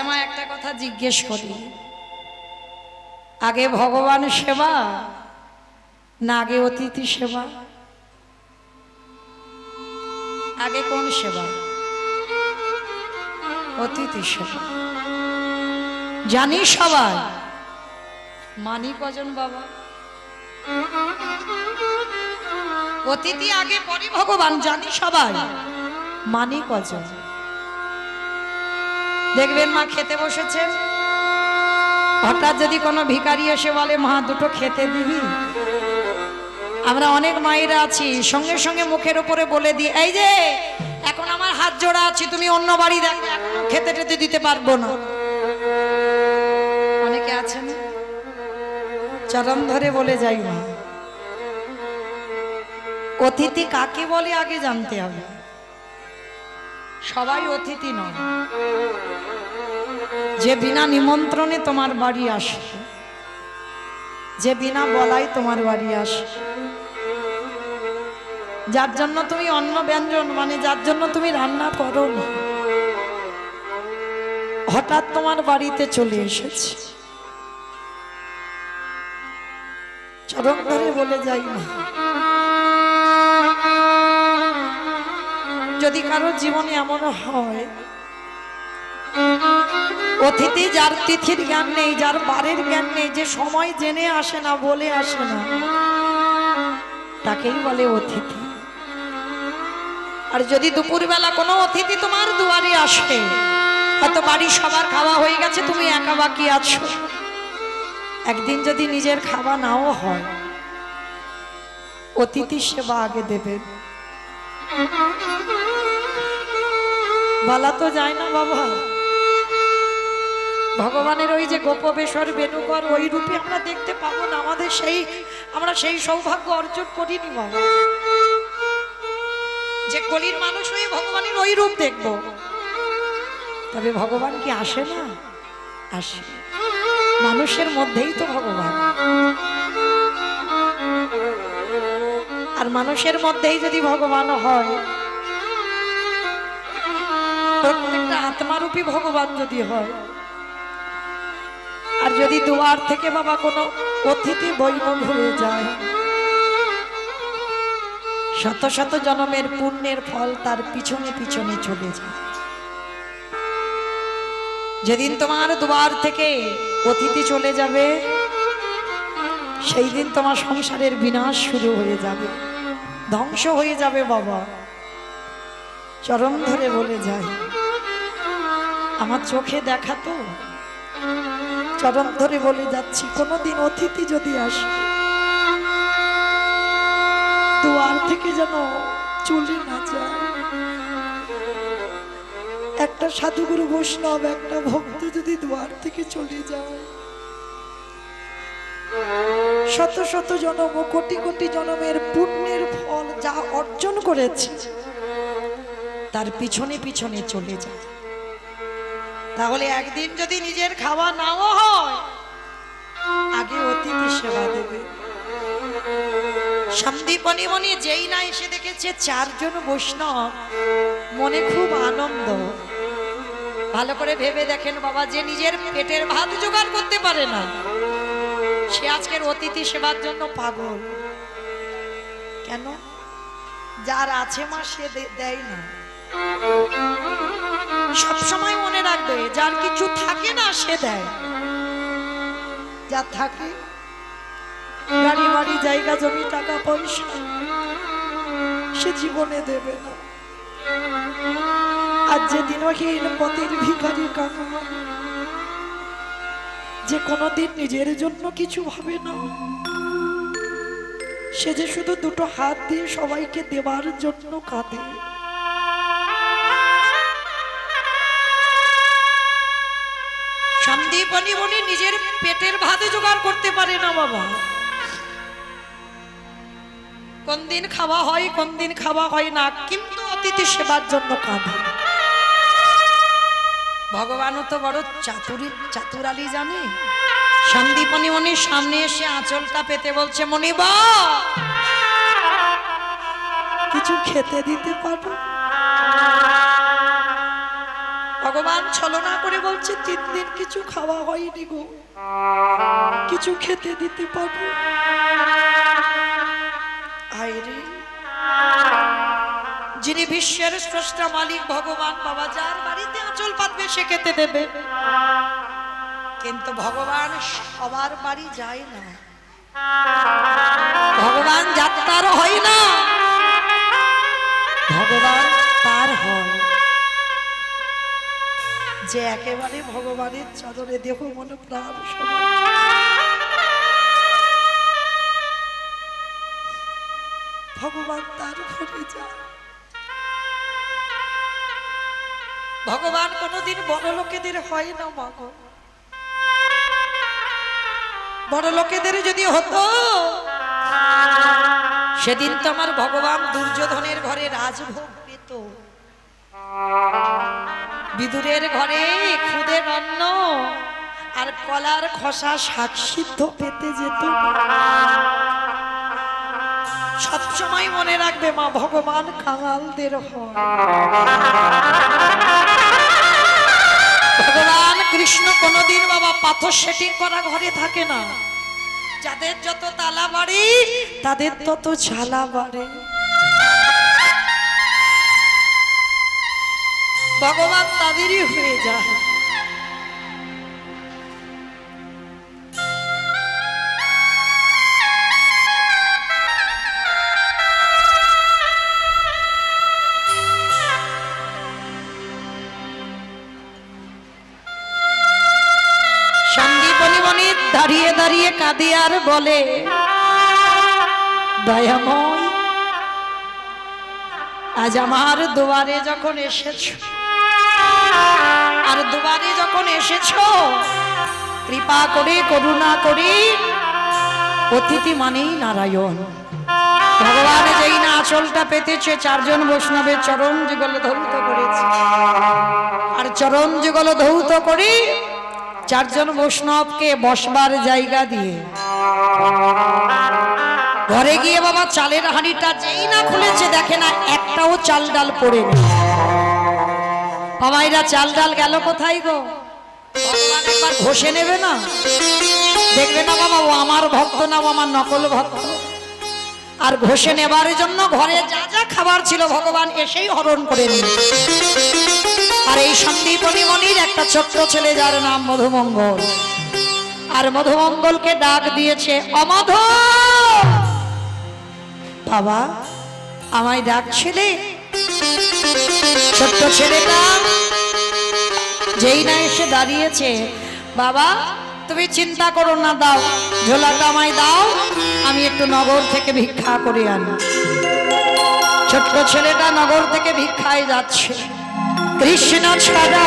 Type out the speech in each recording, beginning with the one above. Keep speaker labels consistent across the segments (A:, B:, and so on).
A: আমায় একটা কথা জিজ্ঞেস করি, আগে ভগবান সেবা না আগে অতিথি সেবা? আগে কোন সেবা? অতিথি সেবা। জানি সবাই, মানি কজন বাবা? অতিথি আগে পরে ভগবান, জানি সবাই, মানি কজন? দেখবেন মা খেতে বসেছেন, হঠাৎ যদি কোনো ভিখারি এসে বলে মা দুটো খেতে দিবি, আমরা অনেক মায়েরা আছি সঙ্গে সঙ্গে মুখের উপরে বলে দিই, এই যে এখন আমার হাত জোড়া আছে, তুমি অন্য বাড়ি দেখো, খেতে টেতে দিতে পারবো না। অনেকে আছেন চরণ ধরে বলে যাই মা। অতিথি কাকে বলে আগে জানতে হবে। সবাই অতিথি নয়। যে বিনা নিমন্ত্রণে তোমার বাড়ি আসে, যে বিনা বলাই তোমার বাড়ি আসে, যার জন্য তুমি অন্ন ব্যঞ্জন মানে যার জন্য তুমি রান্না করো না, হঠাৎ তোমার বাড়িতে চলে এসেছে, চরণ ধরে বলে যাই না। যদি কারো জীবনে এমন হয় অতিথি যার তিথির জ্ঞান নেই, যার বারের জ্ঞান নেই, যে সময় জেনে আসে না, বলে আসে না, তাকেই বলে অতিথি। আর যদি দুপুরবেলা কোনো অতিথি তোমার দুয়ারে আসে, হয়তো বাড়ি সবার খাওয়া হয়ে গেছে, তুমি একা বাকি আছো, একদিন যদি নিজের খাওয়া নাও হয়, অতিথি সেবা আগে দেবেন। বলা তো যায় না বাবা, ভগবানের ওই যে গোপবেশর বেণুকর ওই রূপে আমরা দেখতে পাবো না, আমরা সেই সৌভাগ্য অর্জন করিনি বাবা, যে কলির মানুষ হয়ে ভগবানের ওই রূপ দেখব। তবে ভগবান কি আসে না? আসে। মানুষের মধ্যেই তো ভগবান, আর মানুষের মধ্যেই যদি ভগবান হয়, প্রত্যেকটা আত্মারূপী ভগবান যদি হয়, আর যদি দুয়ার থেকে বাবা কোনো অতিথি বৈভব হয়ে যায়, শত শত জন্মের পুণ্যের ফল তার পিছনে পিছনে চলে যায়। যেদিন তোমার দুয়ার থেকে অতিথি চলে যাবে, সেই দিন তোমার সংসারের বিনাশ শুরু হয়ে যাবে, ধ্বংস হয়ে যাবে বাবা। চরণ ধরে বলে যায়, আমার চোখে দেখা তো, চরণ ধরে বলে যাচ্ছি, কোনোদিন অতিথি যদি আসে দুয়ার থেকে যেন চলে না যায়। একটা সাধুগুরু বৈষ্ণব, একটা ভক্ত যদি দুয়ার থেকে চলে যায়, শত শত জনম ও কোটি কোটি জনমের পুণ্যের ফল যা অর্জন করেছে তার পিছনে পিছনে চলে যায়। তাহলে একদিন যদি নিজের খাওয়া নাও হয়, আগে অতিথি সেবা দেবে। সন্দীপনী মনি যেই না এসে দেখেছে চারজন বৈষ্ণব, মনে খুব আনন্দ। ভালো করে ভেবে দেখেন বাবা, যে নিজের পেটের ভাত জোগাড় করতে পারে না, সে আজকের অতিথি সেবার জন্য পাগল। কেন? যার আছে মা সে দেয় না। সবসময় মনে রাখবে, যার কিছু থাকে না সে দেয়, যার থাকে গাড়ি বাড়ি জায়গা জমি টাকা পয়সা, সে জীবনে দেবে না। আর যে দিনহীন পথের ভিখারি কাঙাল, যে কোনোদিন নিজের জন্য কিছু ভাবে না, সে যে শুধু দুটো হাত দিয়ে সবাইকে দেবার জন্য কাঁদে। সন্দীপনী মনি নিজের পেটের ভাতে জোগাড় করতে পারে না বাবা, কোন দিন খাওয়া হয় কোন দিন খাওয়া হয় না, কিন্তু অতিথি সেবার জন্য কাঁদে। ভগবানও তো বড় চাতুরালি জানে। সন্দীপনী মনির সামনে এসে আঁচলটা পেতে বলছে, মনিবা কিছু খেতে দিতে পারো? ভগবান ছলনা করে বলছে 3 দিন কিছু খাওয়া হয়নি গো, কিছু খেতে দিতে পারো? আইরে, যিনি বিশ্বের স্রষ্টা মালিক ভগবান বাবা, যার বাড়িতে আঁচল পাতবে সে খেতে দেবে, কিন্তু ভগবান সবার বাড়ি যায় না, ভগবান যাত্রার হয় না, ভগবান তার হয় যে একেবারে ভগবানের চাদরে দেহ মন প্রাণ সমান। ভগবান তার ঘরে যায়। ভগবান কোনোদিন বড় লোকেদের হয় না মাগো। বড় লোকেদের যদি হতো সেদিন তো আমার ভগবান দুর্যোধনের ঘরে রাজভোগ পেত, বিদুরের ঘরে খুদের অন্ন আর কলার খসা শাক সিদ্ধ পেতে যেত। সবসময় মনে রাখবে মা, ভগবান কাঙালদের হয়। ভগবান কৃষ্ণ কোনদিন বাবা পাথর সেটিং করা ঘরে থাকে না। যাদের যত তালা বাড়ি তাদের তত ঝালা বাড়ে। ভগবান তাদেরই হয়ে যায়। দাঁড়িয়ে দাঁড়িয়ে কাঁদে আর বলে, দয়াময় আজ আমার দুয়ারে যখন এসেছো, আর দুয়ারে যখন এসেছো কৃপা করে করুণা করে, অতিথি মানেই নারায়ণ। ভগবান যেই না আঁচলটা পেতেছে 4 জন বৈষ্ণবের চরণ যুগল ধৌত করেছে, আর চরণ যুগল ধৌত করে 4 জন বৈষ্ণবকে বসবার জায়গা দিয়ে ঘরে গিয়ে বাবা চালের হাঁড়িটা যেই না খুলেছে দেখে না একটাও চাল ডাল পড়ে নেই। বাবা এরা চাল ডাল গেল কোথায় গো? ভগবান একবার ঘষে নেবে না, দেখবে না বাবা ও আমার ভক্ত না, ও আমার নকল ভক্ত। আর ঘষে নেবার জন্য ঘরে যা যা খাবার ছিল ভগবান এসেই হরণ করে নিল। আর এই সন্দীপনী মনির একটা ছোট্ট ছেলে যার নাম মধুমঙ্গল, আর মধুমঙ্গলকে ডাক দিয়েছে, অমধ বাবা আমায় ডাকছিলে? ছোট্ট ছেলেটা যেই না এসে দাঁড়িয়েছে, বাবা তুমি চিন্তা করো না, দাও ঝোলাটা আমায় দাও, আমি একটু নগর থেকে ভিক্ষা করে আনি। ছোট্ট ছেলেটা নগর থেকে ভিক্ষায় যাচ্ছে। কৃষ্ণ ছাড়া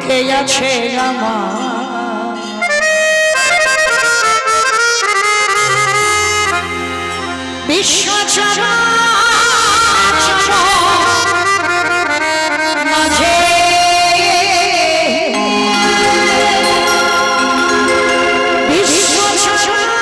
A: কে আছে আমার, বিশ্ব ছাড়া মাঝে বিশ্ব ছাড়া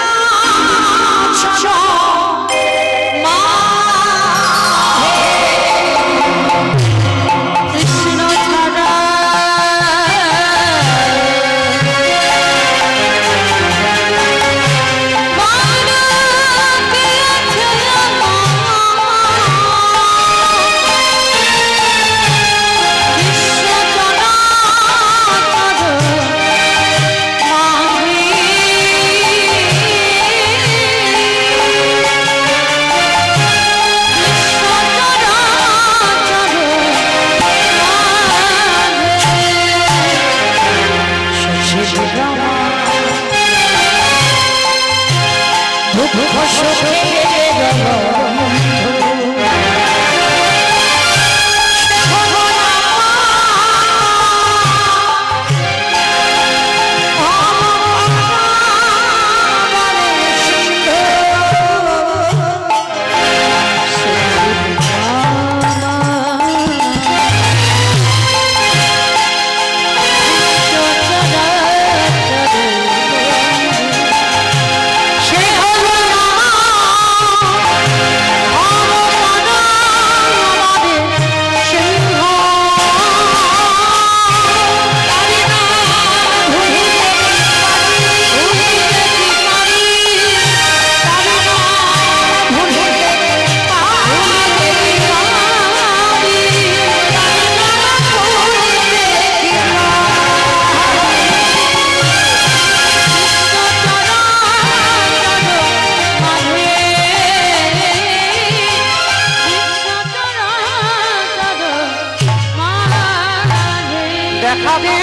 B: দেখা দে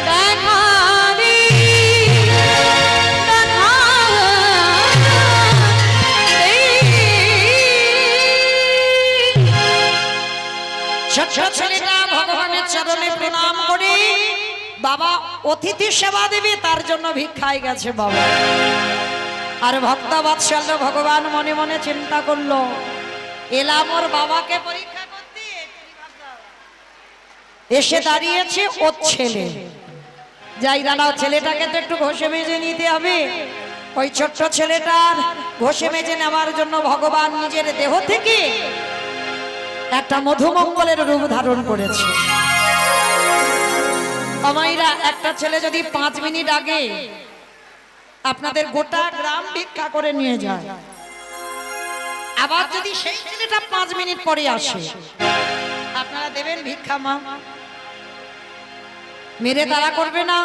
A: দেখা দে, দেখা দে। ছোট্ট ছেলেটা ভগবানের চরণে প্রণাম করে বাবা অতিথি সেবা দেবে তার জন্য ভিক্ষায় গেছে বাবা। আর ভক্ত বাৎসল্য ভগবান মনে মনে চিন্তা করলো, এলাম ওর বাবাকে পরীক্ষা করতে, এসে দাঁড়িয়েছে ওর ছেলে। যাই দাঁড়াও, ছেলেটাকে তো একটু ঘষে মেজে নিতে হবে। ওই ছোট্ট ছেলেটার ঘষে মেজে নেওয়ার জন্য ভগবান নিজের দেহ থেকে একটা মধুমঙ্গলের রূপ ধারণ করেছে। আমাইরা একটা ছেলে যদি 5 মিনিট আগে আপনাদের গোটা গ্রাম ভিক্ষা করে নিয়ে যায়, আবার যদি সেই ছেলেটা 5 মিনিট পরে আসে, আপনারা দেবেন ভিক্ষা? মা মেরে তারা করবে না?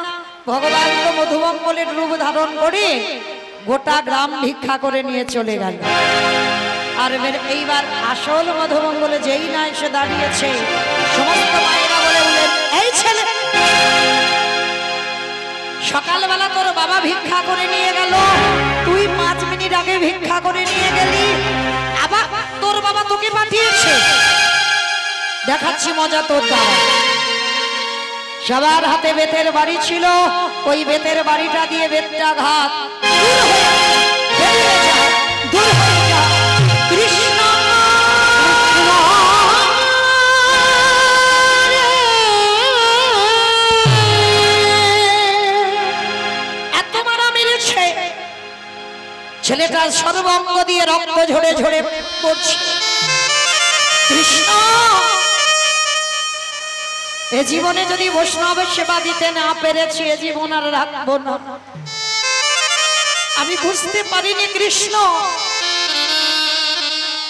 A: ভগবান তো মধুমঙ্গলের রূপ ধারণ করে গোটা গ্রাম ভিক্ষা করে নিয়ে চলে গেল। আর এইবার আসল মধুমঙ্গলে যেই না এসে দাঁড়িয়েছে, সমস্ত মায়েরা বলে উঠলেন, এই ছেলে সকালবেলা তোর বাবা ভিক্ষা করে নিয়ে গেল, তুই 5 মিনিট আগে ভিক্ষা করে নিয়ে গেলি, আবার তোর বাবা তোকে পাঠিয়েছে, দেখাচ্ছি মজা তোর দ্বারা। সবার হাতে বেতের বাড়ি ছিল, ওই বেতের বাড়িটা দিয়ে বেতটা ঘাত দূর হয়ে যা, কৃষ্ণ এত মারা মেরেছে, ছেলেটা সর্বাঙ্গ দিয়ে রক্ত ঝরে ঝরে পড়ছে। কৃষ্ণ এ জীবনে যদি বৈষ্ণবের সেবা দিতে না পেরেছি, এ জীবন আর রাখবো না। আমি বুঝতে পারিনি কৃষ্ণ,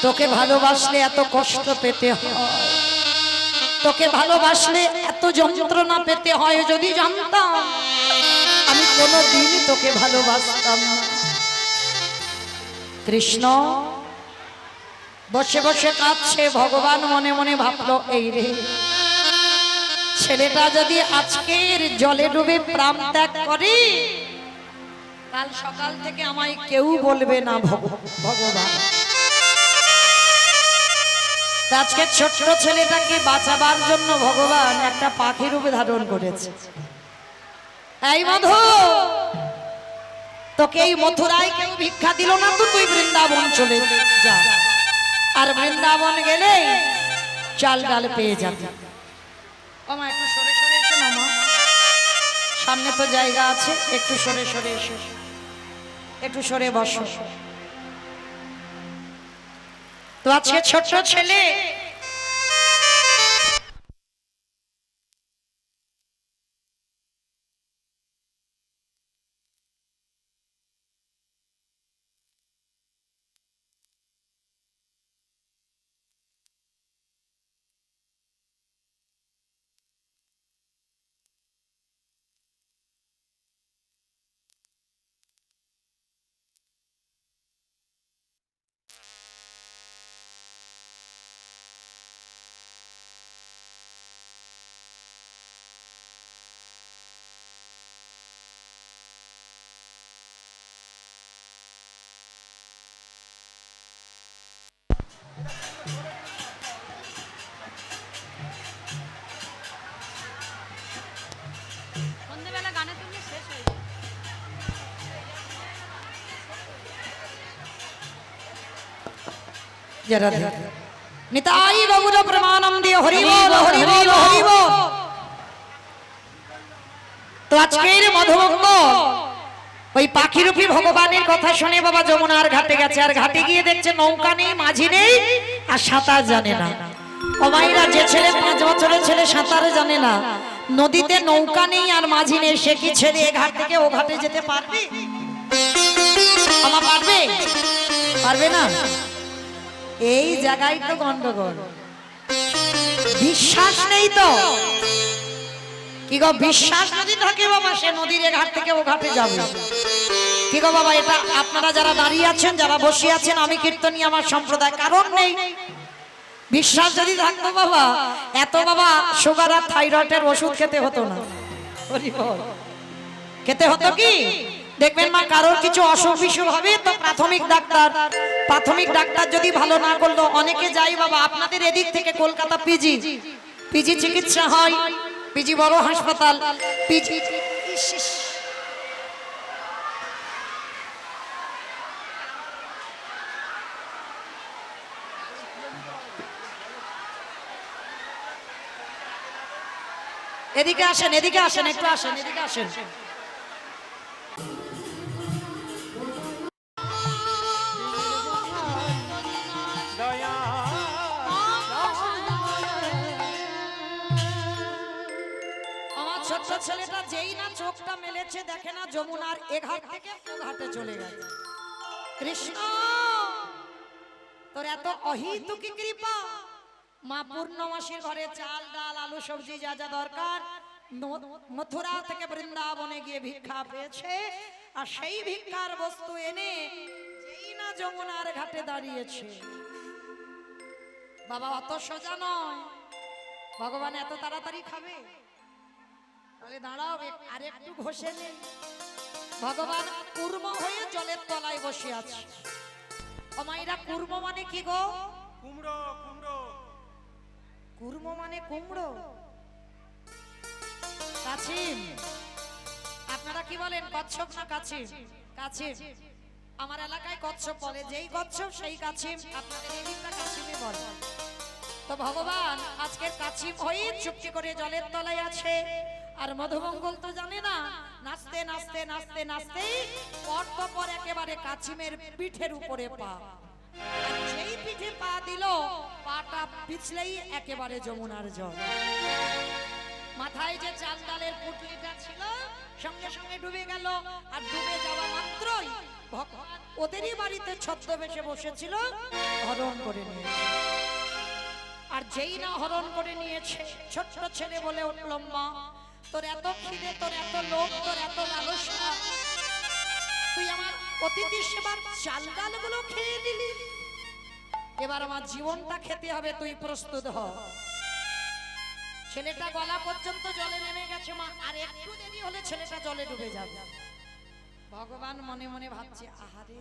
A: তোকে ভালোবাসলে এত কষ্ট পেতে হয়, তোকে ভালোবাসলে এত যন্ত্রণা পেতে হয়। যদি জানতাম আমি কোনোদিন তোকে ভালোবাসতাম না। কৃষ্ণ বসে বসে কাঁদছে। ভগবান মনে মনে ভাবলো, এই রে ছেলেটা যদি আজকের জলে ডুবে প্রাণ ত্যাগ করে, কাল সকাল থেকে আমায় কেউ বলবে না ভগবান। আজকে ছোট্ট ছেলেটাকে বাঁচাবার জন্য ভগবান একটা পাখি রূপে ধারণ করেছে। এই মধু, তোকে এই মথুরায় কেউ ভিক্ষা দিল না, তো তুই বৃন্দাবন চলে যা, আর বৃন্দাবন গেলে চাল ডাল পেয়ে যাবে। ওমা একটু সরে সরে এসো না মা, সামনে তো জায়গা আছে, একটু সরে সরে এসো, একটু সরে বসো। তো আজকে ছোট্ট ছেলে নিতাই গৌর প্রেমানন্দে হরি বল হরি বল হরি বল। তো আজকের মধুমঙ্গল ওই পাখিরূপী ভগবানের কথা শুনে বাবা যমুনার ঘাটে গেছে। আর ঘাটে গিয়ে দেখছে নৌকা নেই, মাঝি নেই, আর সাঁতার জানে না। অমাইরা যে ছেলে 5 বছরের ছেলে সাঁতার জানে না, নদীতে নৌকা নেই আর মাঝি নেই, সে কি ছেড়ে এ ঘাট থেকে ও ঘাটে যেতে পারবে? আমার পারবে? পারবে না। এই জায়গায় তো গন্ডগোল, বিশ্বাস নেই তো। কি গো, বিশ্বাস যদি থাকে বাবা, সে নদীর এ ঘাট থেকে ও ঘাটে যাবে। কি গো বাবা, এটা আপনারা যারা দাঁড়িয়ে আছেন, যারা বসে আছেন, আমি কীর্তনী আমার সম্প্রদায়, কারণ নেই বিশ্বাস যদি থাকতো বাবা, এত বাবা সুগার আর থাইরয়েডের ওষুধ খেতে হতো না। হরি বল। খেতে হতো কি, দেখবেন মা কারোর কিছু অসুখ বিসুখ হবে তো প্রাথমিক ডাক্তার যদি ভালো না করলো, অনেকে যাই বাবা আপনাদের এদিক থেকে কলকাতা পিজি চিকিৎসা হয়, পিজি বড় হাসপাতাল, পিজি এদিকে আসেন একটু আসেন, এদিকে আসেন। আমার ছোট্ট ছেলেটা যেই না চোখটা মেলেছে দেখে না যমুনার এ ঘাট থেকে ও ঘাটে চলে গেছে। কৃষ্ণ তোর এত অহিতুকি কৃপা, মা পূর্ণমাসীর ঘরে চাল ডাল আলু সবজি যা যা দরকার মথুরা থেকে বৃন্দাবনে গিয়ে ভিক্ষা পেয়েছে, আর সেই ভিক্ষার বস্তু এনে যেই না যমুনার ঘাটে দাঁড়িয়েছে। বাবা অত সোজা নয়, ভগবান এত তাড়াতাড়ি খাবে? তাহলে দাঁড়াও আর একটু ঘষে নে। ভগবান কুর্ম হয়ে জলের তলায় বসে আছে। অমাইরা কুর্ম মানে কি গো?
B: কুমড়ো।
A: কুর্ম মানে কুমড়ো। কাছিম, আপনারা কি বলেন, কচ্ছপ না কাছিম? কাছিম। আমার এলাকায় কচ্ছপ বলে, যেই কচ্ছপ সেই কাছিম, আপনাদের এদিকটা কাছিমই বলে। তো ভগবান আজকের কাছিম হয়ে চুপটি করে জলের তলায় আছে। আর মধুমঙ্গল তো জানে না, নাচতে নাচতে নাচতে নাচতে পর একেবারে কাছিমের পিঠের উপরে পা, আর যেই পিঠে পা দিল পাটা পিছলেই একেবারে যমুনার জল। মাথায় যে চাল ডালের পুটলিটা ছিল সঙ্গে সঙ্গে ডুবে গেল, আর ডুবে যাওয়া মাত্রই ভগবান ওদেরই বাড়িতে ছদ্মবেশে বসেছিল, হরণ করে নিয়েছে। আর যেই না হরণ করে নিয়েছে, ছোট্ট ছেলে বলে উঠল, মা তোর এত খিদে, তোর এত লোভ, তোর এত লালসা, তুই আমার অতিথি সেবার চাল ডালগুলো খেয়ে নিলি, এবার আমার জীবনটা খেতে হবে, তুই প্রস্তুত হ। ছেলেটা গলা পর্যন্ত জলে নেমে গেছে, মা আর একটু দেরি হলে ছেলেটা জলে ডুবে যাবে। ভগবান মনে মনে ভাবছে, আহারে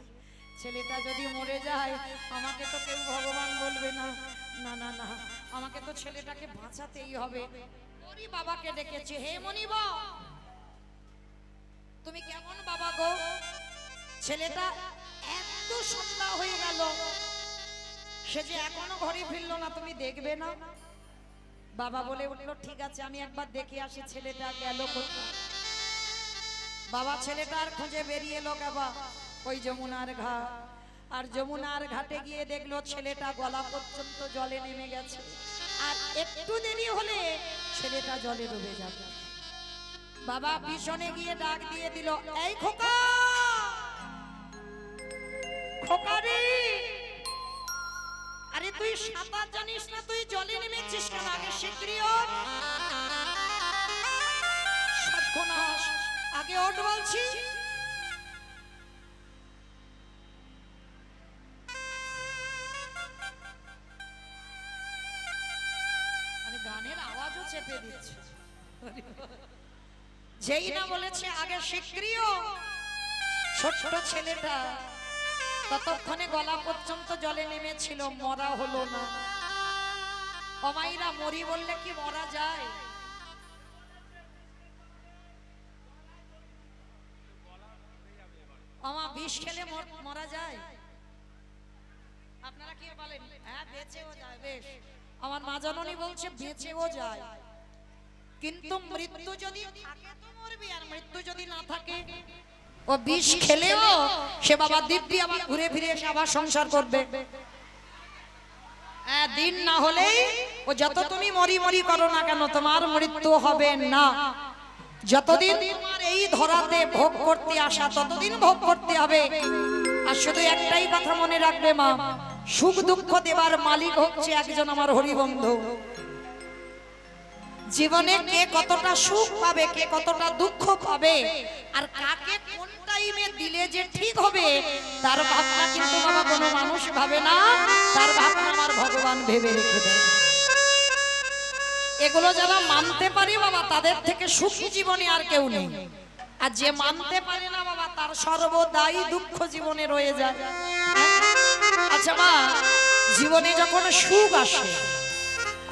A: ছেলেটা যদি মরে যায় আমাকে তো কেউ ভগবান বলবে না, না না না আমাকে তো ছেলেটাকে বাঁচাতেই হবে। ওরই বাবাকে ডেকেছে, হে মনিব তুমি কেমন বাবা গো? ছেলেটা এত সন্ধ্যা হয়ে গেল, সে যে এখনো ঘরে ফিরলো না, তুমি দেখবে না? বাবা বলে উঠলো, ঠিক আছে আমি একবার দেখে আসি ছেলেটা গেল কোথায়। বাবা ছেলেটার খুঁজে বেরিয়ে এলো বাবা ওই যমুনার ঘাট, আর যমুনার ঘাটে গিয়ে দেখলো ছেলেটা গলা পর্যন্ত জলে নেমে গেছে, আর একটু দেরি হলে ছেলেটা জলে ডুবে যাবে। বাবা পিছনে গিয়ে ডাক দিয়ে দিল, এই খোকা, খোকা রে, আরে তুই সাঁতার জানিস না, তুই জলে নেমেছিস কেন? আগে শিগগিরই ওঠ, সর্বনাশ, আগে ওঠ বলছি। মানে গানের আওয়াজও চেপে দিচ্ছে। যেই না বলেছে আগে শিগগিরই ওঠ, ছোট্ট ছেলেটা ততক্ষণে গলা পর্যন্ত জলে নেমেছিল, মরা হলো না। অমাইরা মরি বললে কি মরা যায়? আমা বিষ খেলে মরা যায়? আপনারা কি বলেন? হ্যাঁ বেঁচেও যায়। বেশ, আমার মা জননী বলছে বেঁচেও যায়, কিন্তু মৃত্যু যদি থাকে তো মরবি, আর মৃত্যু যদি না থাকে ও বিষ খেলেও সে বাবা দিব্যি আবার ঘুরে ফিরে এসে আবার সংসার করবে। দিন না হলেই ও যত তুমি মরি মরি করো না কেন, তোমার মৃত্যু হবে না। যতদিন তোমার এই ধরাতে ভোগ করতে আসা ততদিন ভোগ করতে হবে। আর শুধু একটাই কথা মনে রাখবে মা, সুখ দুঃখ দেবার মালিক হচ্ছে একজন আমার হরিবন্ধু। জীবনে কে কতটা সুখ পাবে, কে কতটা দুঃখ পাবে, আর কাকে কোন টাইমে দিলে যে ঠিক হবে তার ভাবনা কিন্তু বাবা কোনো মানুষ ভাবে না, তার ভাবনা আমার ভগবান ভেবে রেখে দেয়। এগুলো যারা মানতে পারে বাবা তাদের থেকে সুখী জীবনে আর কেউ নেই, আর যে মানতে পারে না বাবা তার সর্বদাই দুঃখ জীবনে রয়ে যায়। আচ্ছা মা, জীবনে যখন সুখ আসে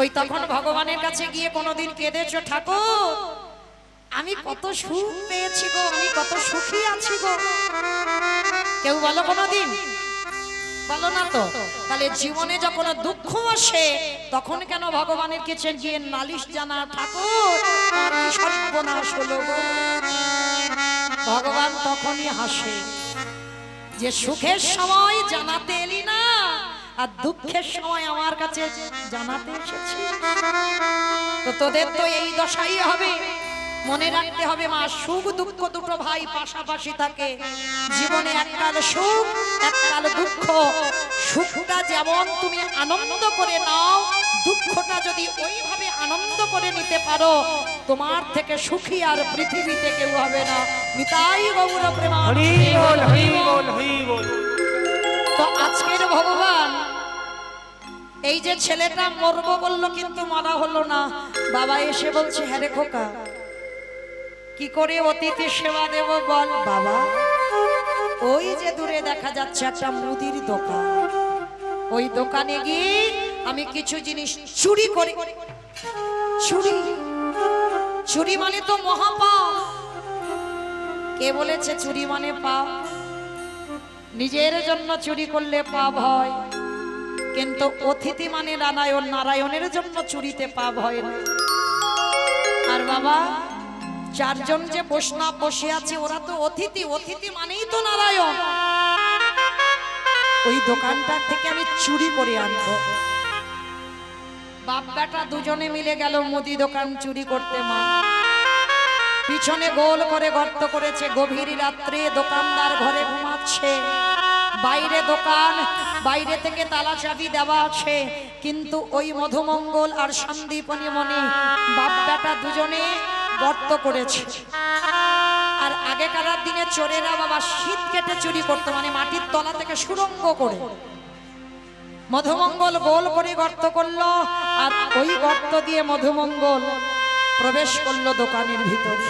A: ওই তখন ভগবানের কাছে গিয়ে কোনোদিন কেঁদেছো ঠাকুর আমি কত সুখ পেয়েছি গো, আমি কত সুখী আছি গো? কেউ বলো কোনোদিন? বলো না তো। তাহলে জীবনে যখন দুঃখ আসে তখন কেন ভগবানের কাছে গিয়ে নালিশ জানা ঠাকুর আর কি সর্বনাশ হলো গো? ভগবান তখনই হাসে যে সুখের সময় জানাতে এলি না আর দুঃখের সময় আমার কাছে জানাতে এসেছিস। তো তোদের তো এই দশাই হবে। মনে রাখতে হবে মা, সুখ দুঃখ দুটো ভাই পাশাপাশি থাকে জীবনে, এককাল সুখ এককাল দুঃখ। সুখটা যেমন তুমি আনন্দ করে নাও, দুঃখটা যদি ওইভাবে আনন্দ করে নিতে পারো তোমার থেকে সুখী আর পৃথিবীতে কেউ হবে না। নিতাই গৌর প্রেমানন্দে। তো আজকের ভগবান এই যে ছেলেটা মরবো বললো কিন্তু মারা হলো না, বাবা এসে বলছে হ্যাঁ রে খোকা কি করে অতিথি সেবা দেব বল? বাবা ওই যে দূরে দেখা যাচ্ছে একটা মুদির দোকান, ওই দোকানে গিয়ে আমি কিছু জিনিস চুরি করে। চুরি? চুরি মানে তো মহাপাপ। কে বলেছে চুরি মানে পাপ? নিজের জন্য চুরি করলে পাপ হয়, কিন্তু অতিথি মানে নারায়ণ, নারায়ণের জন্য চুরিতে পাপ হয় না। আর বাবা চারজন যে বৈষ্ণব বসে আছে ওরা তো অতিথি, অতিথি মানেই তো নারায়ণ। ওই দোকানটা থেকে আমি চুরি করে আনবো। বাপ বেটা দুজনে মিলে গেল মুদি দোকান চুরি করতে। মা পিছনে গোল করে গর্ত করেছে, গভীর রাত্রে দোকানদার ঘরে ঘুমাচ্ছে, বাইরে দোকান, বাইরে থেকে তালা চাবি দেওয়া আছে, কিন্তু ওই মধুমঙ্গল আর সন্দীপনী মনি বাপ বেটা দুজনে গর্ত করেছে। আর আগেকার দিনে চোরেরা বাবা শীত কেটে চুরি করতো, মানে মাটির তলা থেকে সুড়ঙ্গ করে। মধুমঙ্গল গোল করে গর্ত করলো, আর ওই গর্ত দিয়ে মধুমঙ্গল প্রবেশ করলো দোকানের ভিতরে।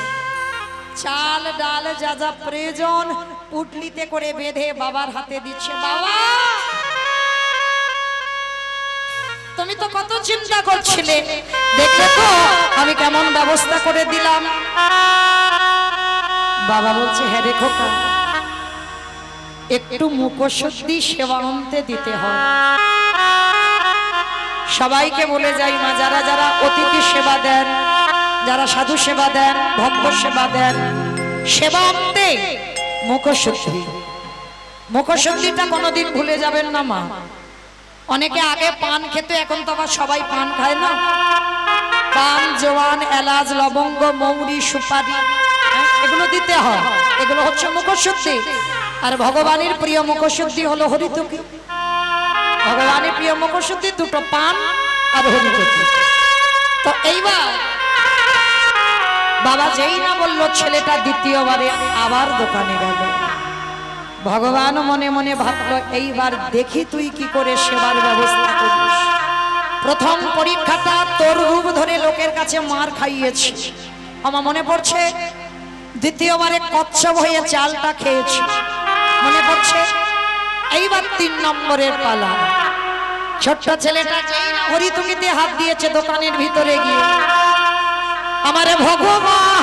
A: চাল ডাল যা যা প্রয়োজন পুটলিতে করে বেঁধে বাবার হাতে দিচ্ছে। বাবা তুমি তো কত চিন্তা করছিলে, দেখলে তো আমি কেমন ব্যবস্থা করে দিলাম। বাবা বলছে হ্যাঁ রে খোকা একটু মুখশুদ্ধি সেবা অন্তে দিতে হয়। সবাইকে বলে যাই মা, যারা যারা অতিথি সেবা দেন, যারা সাধু সেবা দেন, ভক্ত সেবা দেন, সেবা অন্তে মুখশুদ্ধি, মুখশুদ্ধিটা কোনোদিন ভুলে যাবেন না মা। অনেকে আগে পান খেত, এখন তো আবার সবাই পান খায় না। পান, জোয়ান, এলাচ, লবঙ্গ, মৌরি, সুপারি এগুলো দিতে হয়, এগুলো হচ্ছে মুখশুদ্ধি। আর ভগবানের প্রিয় মুখশুদ্ধি হলো হরিতুকি। ভগবানের প্রিয় মুখশুদ্ধি দুটো, পান আর হরিতুকি। তো এইবার বাবা যেই না বললো ছেলেটা দ্বিতীয়বারে আবার দোকানে গেল। ভগবান মনে মনে ভাবলো এইবার দেখি তুই কি করে সেবার ব্যবস্থা করিস। প্রথম পরীক্ষাটা তোর রূপ ধরে লোকের কাছে মার খাইয়েছি, আমার মনে পড়ছে। দ্বিতীয়বারে কচ্ছপ হয়ে চালটা খেয়েছি, মনে পড়ছে। এইবার 3 নম্বরের পালা। ছোট্ট ছেলেটা হরিতুকিতে হাত দিয়েছে দোকানের ভিতরে গিয়ে। আমারে ভগবান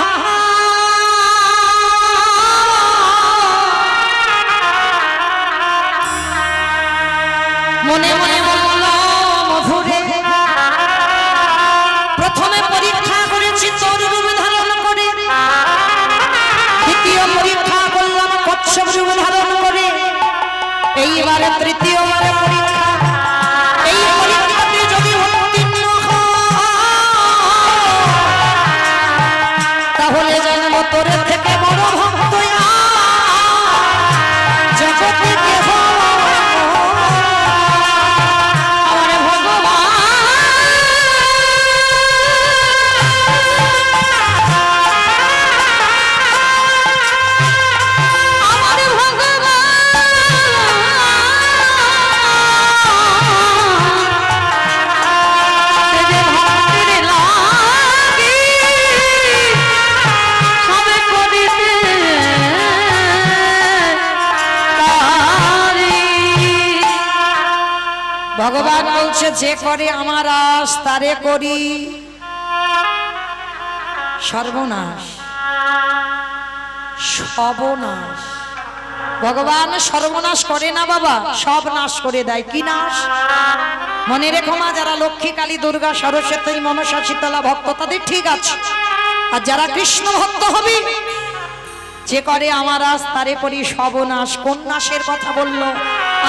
A: মনে মনে বলল মধুরে, প্রথমে পরীক্ষা করেছি তোর রূপ ধারণ করে, দ্বিতীয় পরীক্ষা করলাম কচ্ছপ রূপ ধারণ করে, এইবারে তৃতীয়বারে পরীক্ষা। এই পরীক্ষাতে যদি উত্তীর্ণ তাহলে জানবো তোর থেকে বড় ভক্ত জগতে কেহ। আমার ভগবান ভগবান বলছে যে করে আমার আশ তারে করি সর্বনাশ সর্বনাশ। ভগবান সর্বনাশ করে না বাবা, সব নাশ করে দেয়। কি নাশ? মনে রেখো মা, যারা লক্ষ্মী কালী দুর্গা সরস্বতী মনসা শীতলা ভক্ত তাদের ঠিক আছে, আর যারা কৃষ্ণ ভক্ত হবে যে করে আমার আজ তারে করি সর্বনাশ। কোন নাশের কথা বললো?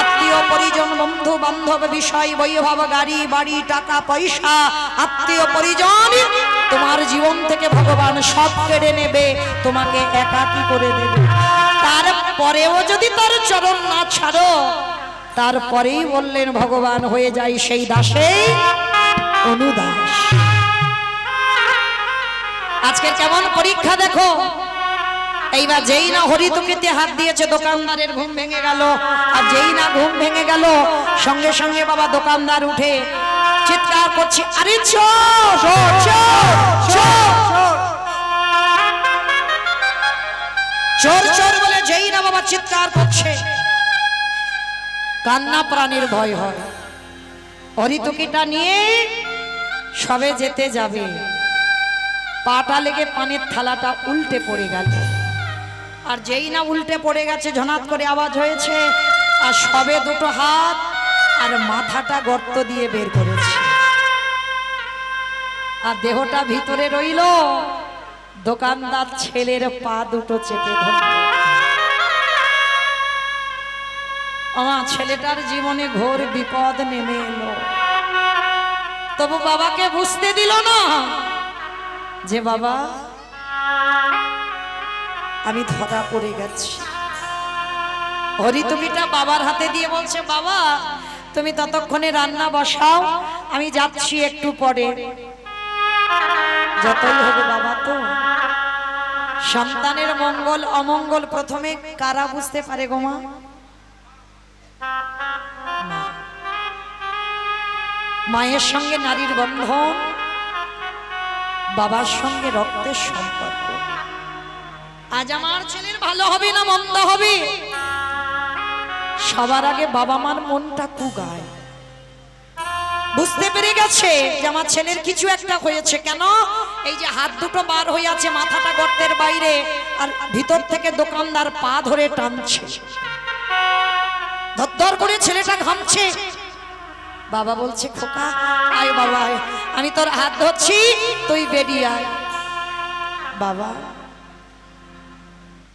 A: আত্মীয় পরিজন বন্ধু বান্ধব বিষয় বৈভব গাড়ি বাড়ি টাকা পয়সা আত্মীয় পরিজন তোমার জীবন থেকে ভগবান সব কেড়ে নেবে, তোমাকে একাকী করে দেবে। তারপরেও যদি তার চরণ না ছাড়ো, তারপরেই বললেন ভগবান হয়ে যায় সেই দাসেই অনুদাস। আজকে কেমন পরীক্ষা দেখো। এইবার যেই না হরিতকিতে হাত দিয়েছে দোকানদারের ঘুম ভেঙে গেল, আর যেই না ঘুম ভেঙে গেল সঙ্গে সঙ্গে বাবা দোকানদার উঠে চিৎকার করছে, আরে চোর চোর চোর বলে যেই না বাবা চিৎকার করছে, কান্না প্রাণীর ভয় হয়। হরিতকিটা নিয়ে সবে যেতে যাবে, পাটা লেগে পানের থালাটা উল্টে পড়ে গেল। আর যেই না উল্টে পড়ে গেছে ঝনাত করে আওয়াজ হয়েছে, আর সবে দুটো হাত আর মাথাটা গর্ত দিয়ে বের করেছে, আর দেহটা ভিতরে রইল। দোকানদার ছেলের পা দুটো চেপে ধরল। আমার ছেলেটার জীবনে ঘোর বিপদ নেমে এলো, তবু বাবাকে বুঝতে দিল না যে বাবা আমি ধরা পড়ে গেছি। হরিতকিটা বাবার হাতে দিয়ে বলছে, বাবা তুমি ততক্ষণে রান্না বসাও, আমি যাচ্ছি একটু পরে। যতই হবে বাবা, তো সন্তানের মঙ্গল অমঙ্গল প্রথমে কারা বুঝতে পারে গো মা? মায়ের সঙ্গে নারীর বন্ধন, বাবার সঙ্গে রক্তের সম্পর্ক। আজ আমার ছেলের ভালো হবে না মন্দ হবে, সবার আগে বাবা মার মনটা কুগায়। বুঝতে পেরে গেছে যে আমার ছেলের কিছু একটা হয়েছে। কেন? এই যে হাত দুটো বার হয়ে আছে, মাথাটা গর্তের বাইরে, আর ভিতর থেকে দোকানদার পা ধরে টানছে, ধর করে ছেলেটা ঘামছে। বাবা বলছে, খোকা আয় বাবা আয়, আমি তোর হাত ধরছি, তুই বেরিয়ে আয়। বাবা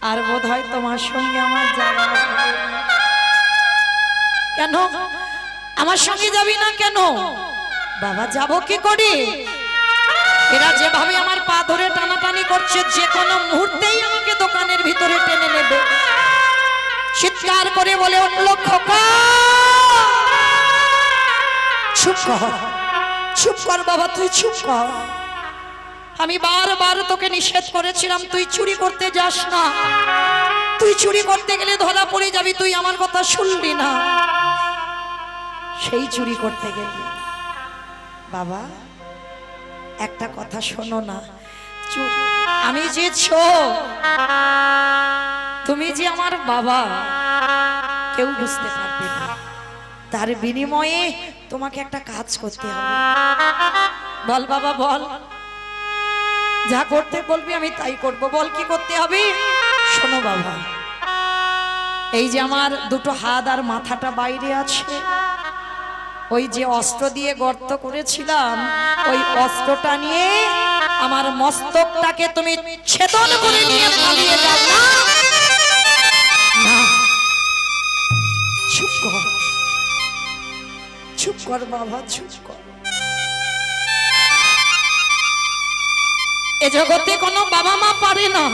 A: আর বোধ হয় তোমার সঙ্গে আমার যাওয়া হবে না। কেন আমার সঙ্গে যাবি না কেন? বাবা যাব কি করে? এরা যেভাবে আমার পা ধরে টানাটানি করছে, যে কোনো মুহূর্তেই আমাকে দোকানের ভিতরে টেনে নেবে। চিৎকার করে বলে উঠল, খোকা চুপ কর, চুপ কর বাবা, তুই চুপ কর। আমি বারবার তোকে নিষেধ করেছিলাম তুই চুরি করতে যাস না, তুই চুরি করতে গেলে ধরা পড়ে যাবি, তুই আমার কথা শুনবি না, সেই চুরি করতে গেলি। বাবা একটা কথা শোনো না, চুপ। আমি যে তুমি যে আমার বাবা কেউ বুঝতে পারবে না, তার বিনিময়ে তোমাকে একটা কাজ করতে হবে। বল বাবা বল, যা করতে বলবি আমি তাই করব, বল কি করতে হবে? শোনো বাবা, এই যে আমার দুটো হাত আর মাথাটা বাইরে আছে, ওই যে অস্ত্র দিয়ে গর্ত করেছিলাম, ওই অস্ত্রটা নিয়ে আমার মস্তকটাকে তুমি ছেদন করে নিয়ে পালিয়ে যাও। না চুপ কর, চুপ কর বাবা, চুপ কর। এ জগতে কোনো বাবা মা পারে না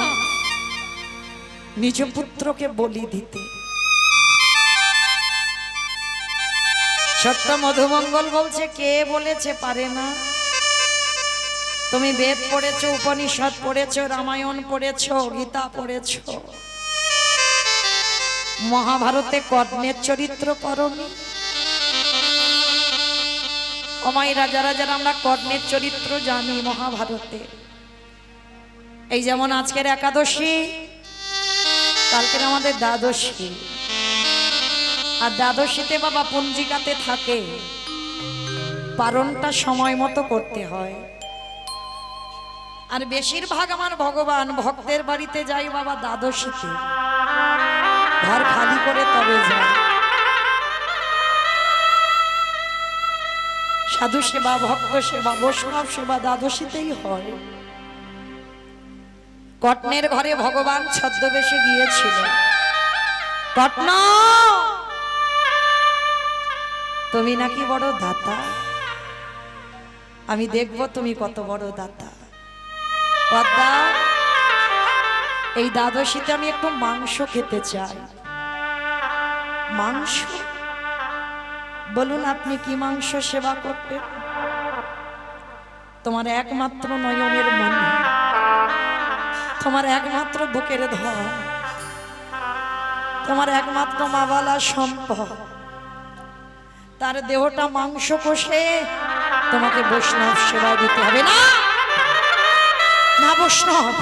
A: নিজ পুত্রকে বলি দিতে। সত্য মধুমঙ্গল বলছে, কে বলেছে পারে না? তুমি বেদ পড়েছো, উপনিষদ পড়েছো, রামায়ণ পড়েছো, গীতা পড়েছো, মহাভারতে কর্ণের চরিত্র পড়নি? অমাইরা যারা যারা আমরা কর্ণের চরিত্র জানি মহাভারতে, এই যেমন আজকের একাদশী, কালকের আমাদের দ্বাদশী, আর দ্বাদশীতে বাবা পঞ্জিকাতে থাকে পারণটা সময় মতো করতে হয়। আর বেশিরভাগ আমার ভগবান ভক্তের বাড়িতে যাই বাবা দ্বাদশীতে, ঘর খালি করে তবে যায়। সাধু সেবা, ভক্ত সেবা, বৈষ্ণব সেবা দ্বাদশীতেই হয়। কটনের ঘরে ভগবান ছদ্মবেশে গিয়েছিল। কটন, তুমি নাকি বড় দাতা, আমি দেখব তুমি কত বড় দাতা। পদ্মা, এই দ্বাদশীতে আমি একটু মাংস খেতে চাই। মাংস? বলুন আপনি কি মাংস সেবা করবেন? তোমার একমাত্র নয়নের মনি, তোমার একমাত্র বুকের ধন, তোমার একমাত্র মাওয়ালা সম্পদ, তার দেহটা মাংস কষে তোমাকে বৈষ্ণব সেবা দিতে হবে। না না বৈষ্ণব,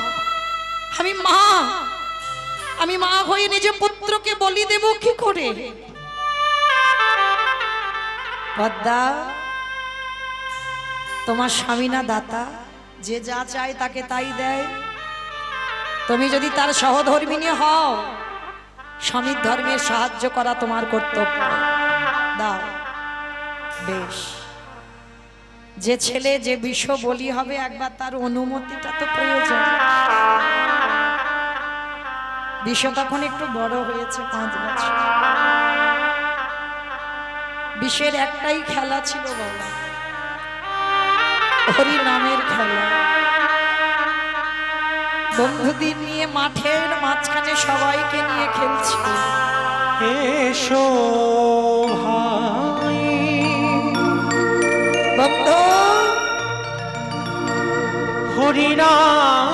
A: আমি মা হয়ে নিজে পুত্রকে বলি দেব কি করে? পদ্মা, তোমার স্বামী না দাতা, যে যা চায় তাকে তাই দেয়। তুমি যদি তার সহধর্মিণী হও, স্বামীর ধর্মের সাহায্য করা তোমার কর্তব্য। দাও বেশ। যে ছেলে যে বিষ বলি হবে, একবার তার অনুমতিটা তো প্রয়োজন। বিষ তখন একটু বড় হয়েছে, 5 বছর। বিষের একটাই খেলা ছিল বাবা, হরি নামের খেলা। বন্ধুদের নিয়ে মাঠের মাঝখানে সবাইকে নিয়ে খেলছিল।
B: এসো ভাই
A: বন্ধু,
B: হরিনাম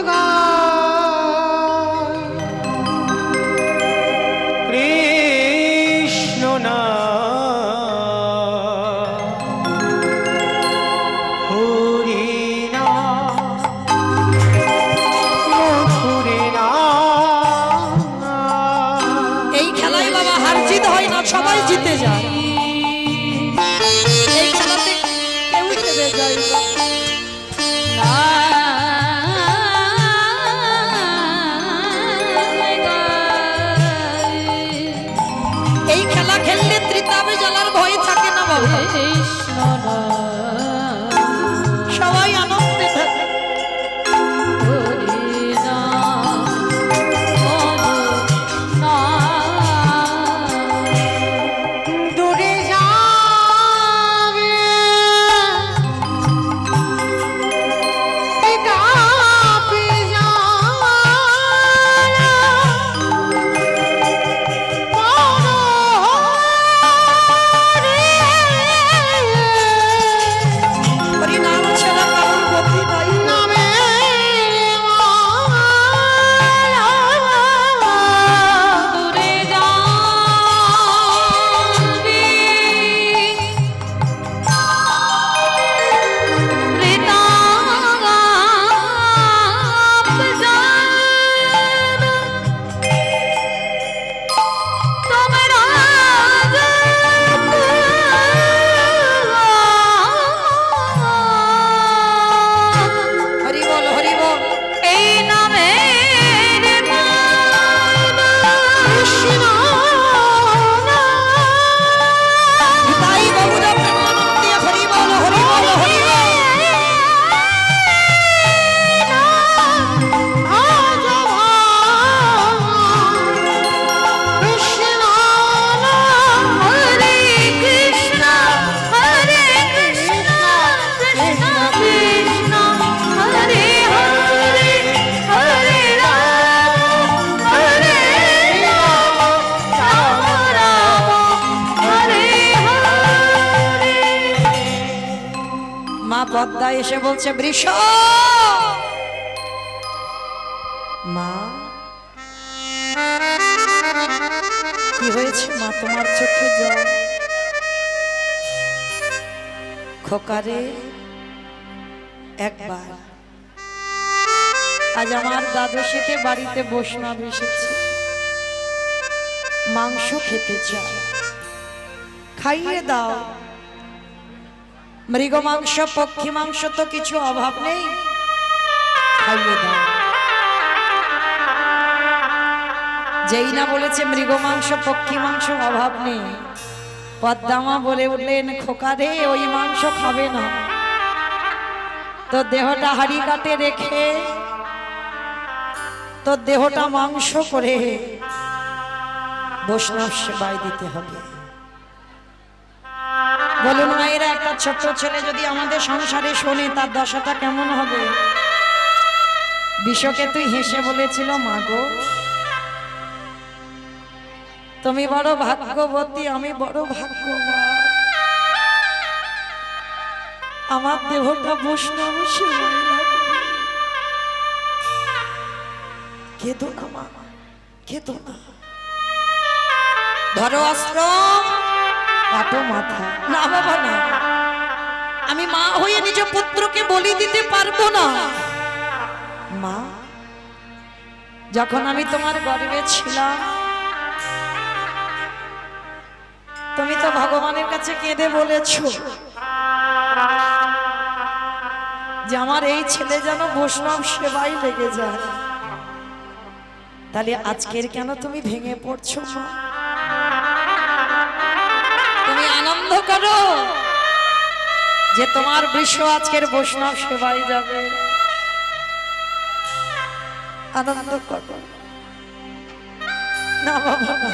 B: গায়, কৃষ্ণ নাম, হরিনাম, মধুরে নাম।
A: এই খেলায় বাবা হার জিত হয় না, সবাই জিতে যায়। এই খেলাতে কেউ হেরে যায় না। এই খেলা খেললে ত্রিতাবে জ্বালার ভয় থাকে না বাবা, সবাই আনন্দে থাকে।
B: দূরে যাবে কাপে জানা,
A: হরি নাম ছাড়া কারোর গতি নাই।
B: দূরে যাবে
A: হরি বল, হরি বল।
B: এই নামে কৃষ্ণ
A: তাই বাবুরা প্রেমানন্দে হরি বল, হরি বল, হরি বল। মা পদ্মা এসে বলছে, বৃষ মা, কি হয়েছে মা, তোমার চোখে জল? খোকারে, একবার আজ আমার দ্বাদশীতে বাড়িতে বৈষ্ণব এসেছে, মাংস খেতে চায়। খাইয়ে দাও। মৃগ মাংস পক্ষী মাংস তো কিছু অভাব নেই, খাইয়ে দাও। যেই না বলেছে মৃগ মাংস পক্ষী মাংস অভাব নেই, পদ্মামা বলে উঠলেন, খোকা রে ওই মাংস খাবে না, তো দেহটা হাড়ি কাটে রেখে তো দেহটা মাংস করে বৈষ্ণব সেবায় দিতে হবে। বলুন মায়েরা, একটা ছোট্ট ছেলে যদি আমাদের সংসারে শোনে তার দশাটা কেমন হবে? বিশ্বকে তুই হেসে বলেছিল, মা গো তুমি বড় ভাগ্যবতী, আমি বড় ভাগ্যবান, আমার দেহটা বৈষ্ণব সেবায় লাগবে। কেঁদো না মা, কেঁদো না, ধরো অস্ত্র কাটো মাথা। না বাবা না, আমি মা হয়ে নিজ পুত্রকে বলি দিতে পারবো না। মা, যখন আমি তোমার গর্ভে ছিলাম তুমি তো ভগবানের কাছে কেঁদে বলেছো যে আমার এই ছেলে যেন বৈষ্ণব সেবাই লেগে যায়। তাহলে আজকের কেন তুমি ভেঙে পড়ছো মা? তুমি আনন্দ করো যে তোমার বৃষ আজকের বৈষ্ণব সেবাই যাবে, আনন্দ করো। না বাবা না,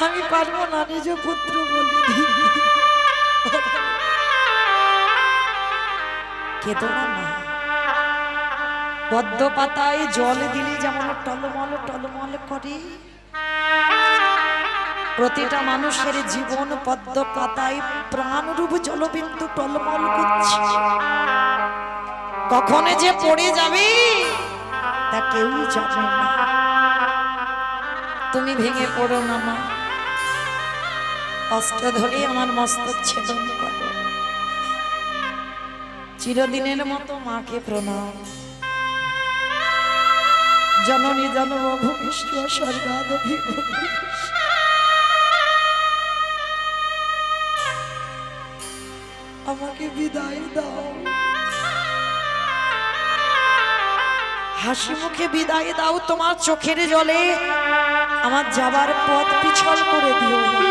A: আমি পারবো না নিজ পুত্র বলি কেঁদো না মা। পদ্ম পাতায় জল দিলে যেমন টলমল টলমল করে, প্রতিটা মানুষের জীবন পদ্ম পাতায় প্রাণরূপ জলবিন্দু টলমল করছে। কখন যে পড়ে যাবে তা কেউই জানে না। তুমি ভেঙে পড়ো না মা, অস্ত্র ধরে আমার মস্তক ছেদন করো। চিরদিনের মতো মাকে প্রণাম। জননী জনমভূমিষ্ঠ স্বর্গাদপি আমাকে বিদায় দাও, হাসি মুখে বিদায় দাও। তোমার চোখের জলে আমার যাবার পথ পিছল করে দিও না।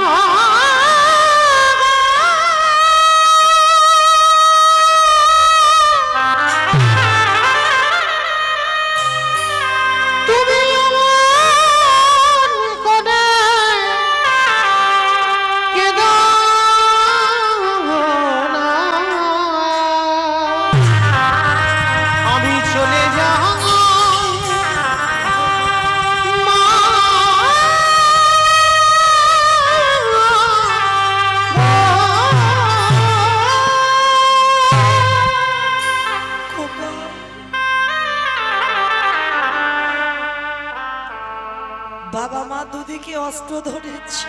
A: বাবা মা দুদিকে অস্ত্র ধরেছে,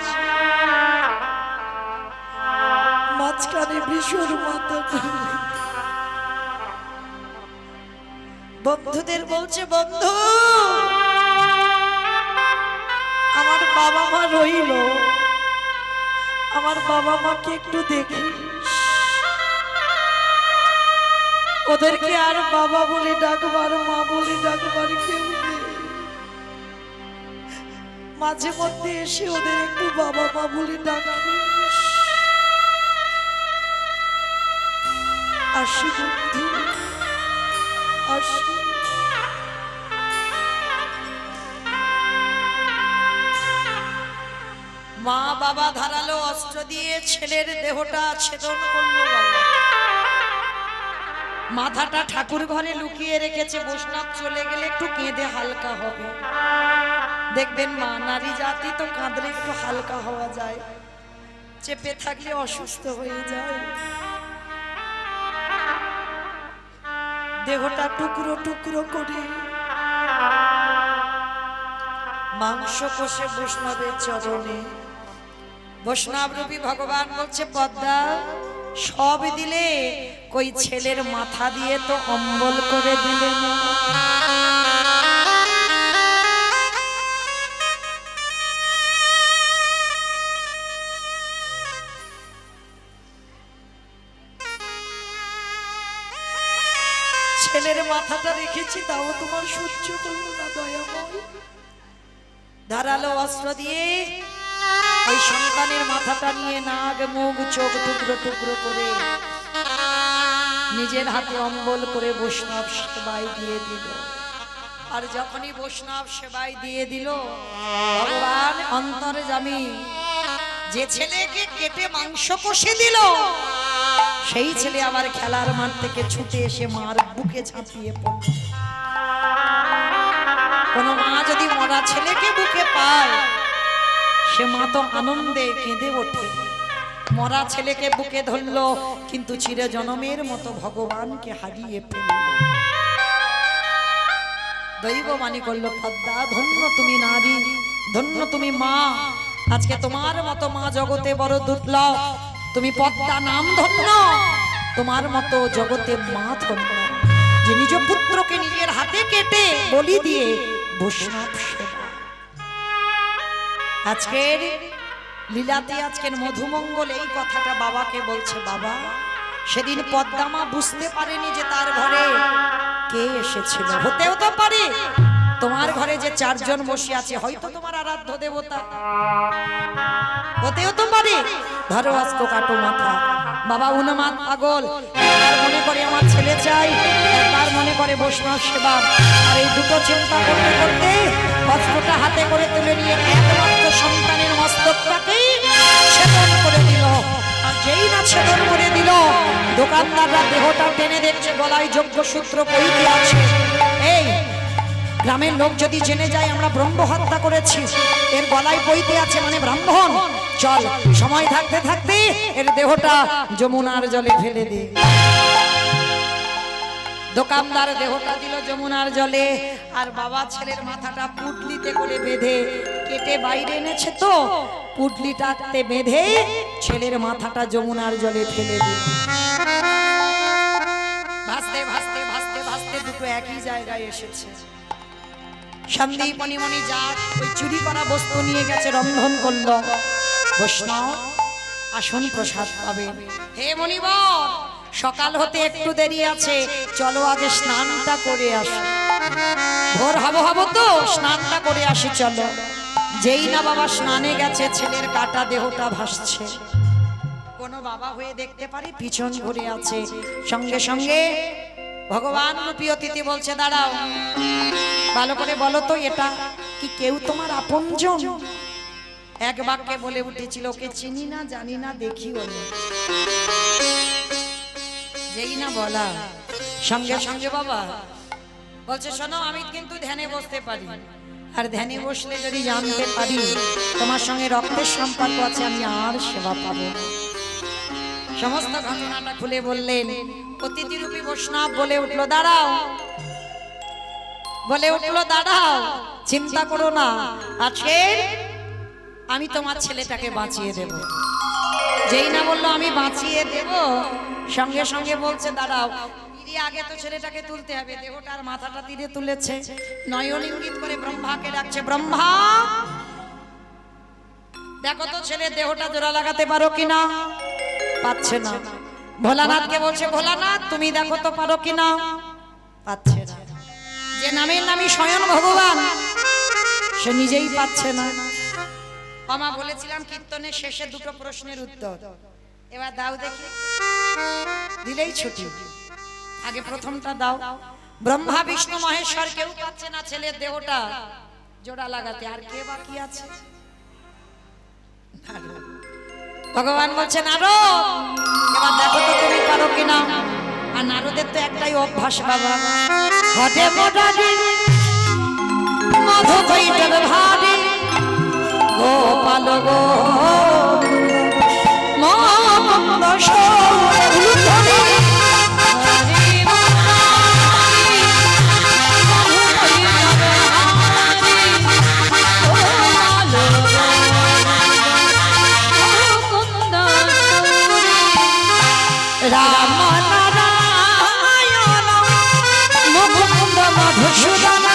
A: মাঝখানে বিশুর মাথা। বন্ধুদের বলছে, বন্ধু আমার বাবা মা রইল, আমার বাবা মাকে একটু দেখিস। ওদেরকে আর বাবা বলে ডাকবার, মা বলে ডাকবার কেউ নেই। মাঝে মধ্যে এসে ওদের একটু বাবা মা বলে ডাকিস। আসি বন্ধু, আসি। মা বাবা ধারালো অস্ত্র দিয়ে ছেলের দেহটা ছেদন করলো। বাবা মাথাটা ঠাকুর ঘরে লুকিয়ে রেখেছে, বৈষ্ণব চলে গেলে একটু কেঁদে হালকা হবে। দেখবেন মা নারী জাতি তো কাঁদলে একটু হালকা হওয়া যায়, চেপে থাকলে অসুস্থ হয়ে যায়। দেহটা টুকরো টুকরো করে মাংস কষে বৈষ্ণবের চরণে। বৈষ্ণব রূপী ভগবান বলছে, পদ্মা সব দিলে, কই ছেলের মাথা দিয়ে তো অম্বল করে দিলে না। ছেলের মাথাটা রেখেছি, তাও তোমার সহ্য করলো না দয়াময়। ধারালো অস্ত্র দিয়ে ওই সন্তানের মাথাটা নিয়ে নাক মুখ চোখ টুকরো টুকরো করে নিজের হাতে অম্বল করে বৈষ্ণব সেবায় দিয়ে দিল। আর যখনই বৈষ্ণব সেবায় দিয়ে দিল, ভগবান অন্তর্যামী যে ছেলেকে কেটে মাংস কষে দিল, সেই ছেলে আবার খেলার মাঠ থেকে ছুটে এসে মার বুকে ঝাঁপিয়ে পড়ল। কোন মা যদি মরা ছেলেকে বুকে পায়, সে মা তো আনন্দে কেঁদে ওঠে। মরা ছেলেকে বুকে ধরল, কিন্তু চিরজনমের মতো ভগবানকে হারিয়ে ফেলল। দৈব মানি করল, পদ্মা ধন্য তুমি নারী, ধন্য তুমি মা। আজকে তোমার মতো মা জগতে বড় দুর্লভ। তুমি পদ্মা নাম ধন্য, তোমার মতো জগতে মা ধন্য, যে নিজ পুত্রকে নিজের হাতে কেটে বলি দিয়ে বৈষ্ণব সেবা। আজকের লীলাতে, আজকের মধুমঙ্গল এই কথাটা বাবাকে বলছে। বাবা, সেদিন পদ্মা মা বুঝতে পারেনি যে তার ঘরে কে এসেছিল। হতেও তো পারে তোমার ঘরে যে চারজন বসে আছে, হয়তো তোমার আরাধ্য দেবতা। হতেও তো পারে। ধরো আজকে কাটো মাথা। বাবা উন্মাদ পাগল, একবার মনে করে আমার ছেলে চাই, একবার মনে করে বৈষ্ণব সেবা। আর এই দুটো চিন্তা করতে করতে অস্ত্রটা হাতে করে তুলে নিয়ে একমাত্র সন্তানের মস্তকটাকেই ছেদন করে দিল। আর যেই না ছেদন করে দিল, দোকানদাররা দেহটা টেনে দেখছে গলায় যজ্ঞসূত্র পরিতে আছে। এই গ্রামের লোক যদি জেনে যায় আমরা ব্রহ্ম হত্যা করেছি, এর গলায় পইতে আছে মানে ব্রাহ্মণ, চল সময় থাকতে থাকতে এর দেহটা যমুনার জলে ফেলে দে। দোকানদার দেহটা দিল যমুনার জলে। আর বাবা ছেলের মাথাটা পুটলিতে করে বেঁধে কেটে বাইরে এনেছে, তো পুটলিটাতে বেঁধে ছেলের মাথাটা যমুনার জলে ফেলে দিল। ভাসতে ভাসতে ভাসতে ভাসতে দুটো একই জায়গায় এসেছে। সন্দীপ মণিমণি যা ওই চুরি করা বস্তু নিয়ে গেছে, রন্ধন করলো। বৈষ্ণব আসন প্রসাদ পাবে। হে মণিবর, সকাল হতে একটু দেরি আছে, চলো আগে স্নানটা করে আসি। ভোর হব তো স্নানটা করে আসি চলো। যেই না বাবা স্নানে গেছে, ছেলের কাটা দেহটা ভাসছে। কোন বাবা হয়ে দেখতে পারি পিছন ঘুরে আছে। সঙ্গে সঙ্গে ভগবান রূপী অতিথি বলছে, দাঁড়াও, ভালো করে বলো তো এটা কি কেউ তোমার আপনজন? এক বাক্যে বলে উঠেছিল, ওকে চিনি না, জানি না, দেখিও না। যেই না বলা, সঙ্গে সঙ্গে বাবা বলছে, শোনো, আমি কিন্তু ধ্যানে বসতে পারি, আর ধ্যানে বসলে যদি জানতে পারি তোমার সঙ্গে রক্তের সম্পর্ক আছে, আমি আর সেবা পাবো। সমস্ত ঘটনাটা খুলে বললেন। অতিথিরূপী বৈষ্ণব বলে উঠলো, দাঁড়াও, বলে উঠলো, দাঁড়াও, চিন্তা করো না, আজকে আমি তোমার ছেলেটাকে বাঁচিয়ে দেব। যেই না বললো আমি বাঁচিয়ে দেব, সঙ্গে সঙ্গে বলছে, দাঁড়াও, আগে তো ছেলেটাকে তুলতে হবে। দেহটার মাথাটা তীরে তুলেছে, নয়ন ইঙ্গিত করে ব্রহ্মাকে ডাকছে, ব্রহ্মা দেখো তো ছেলের দেহটা জোড়া লাগাতে পারো কিনা। পাচ্ছে না। ভোলানাথকে বলছে, ভোলানাথ তুমি দেখো তো পারো কিনা। পাচ্ছে না। যে নামের নামই স্বয়ং ভগবান, সে নিজেই পাচ্ছে না। আমা বলেছিলাম কীর্তনের শেষে দুটো প্রশ্নের উত্তর, এবার দাও দেখি। দিলেই ছুটি। আগে প্রথমটা দাও। ব্রহ্মা বিষ্ণু মহেশ্বর কেউ পাচ্ছে না ছেলের দেহটা জোড়া লাগাতে, আর কে বাকি আছে? ভগবান বলছে, নারদ এবার দেখো তো তুমি পারো কিনা। আর নারদের তো একটাই অভ্যাস বাবা, হটে মোটাটি মধু কইটবে ভাবি গোপাল গো মন্দ সৌরে রাম নারায়ণ মুকুন্দ মধুসূদন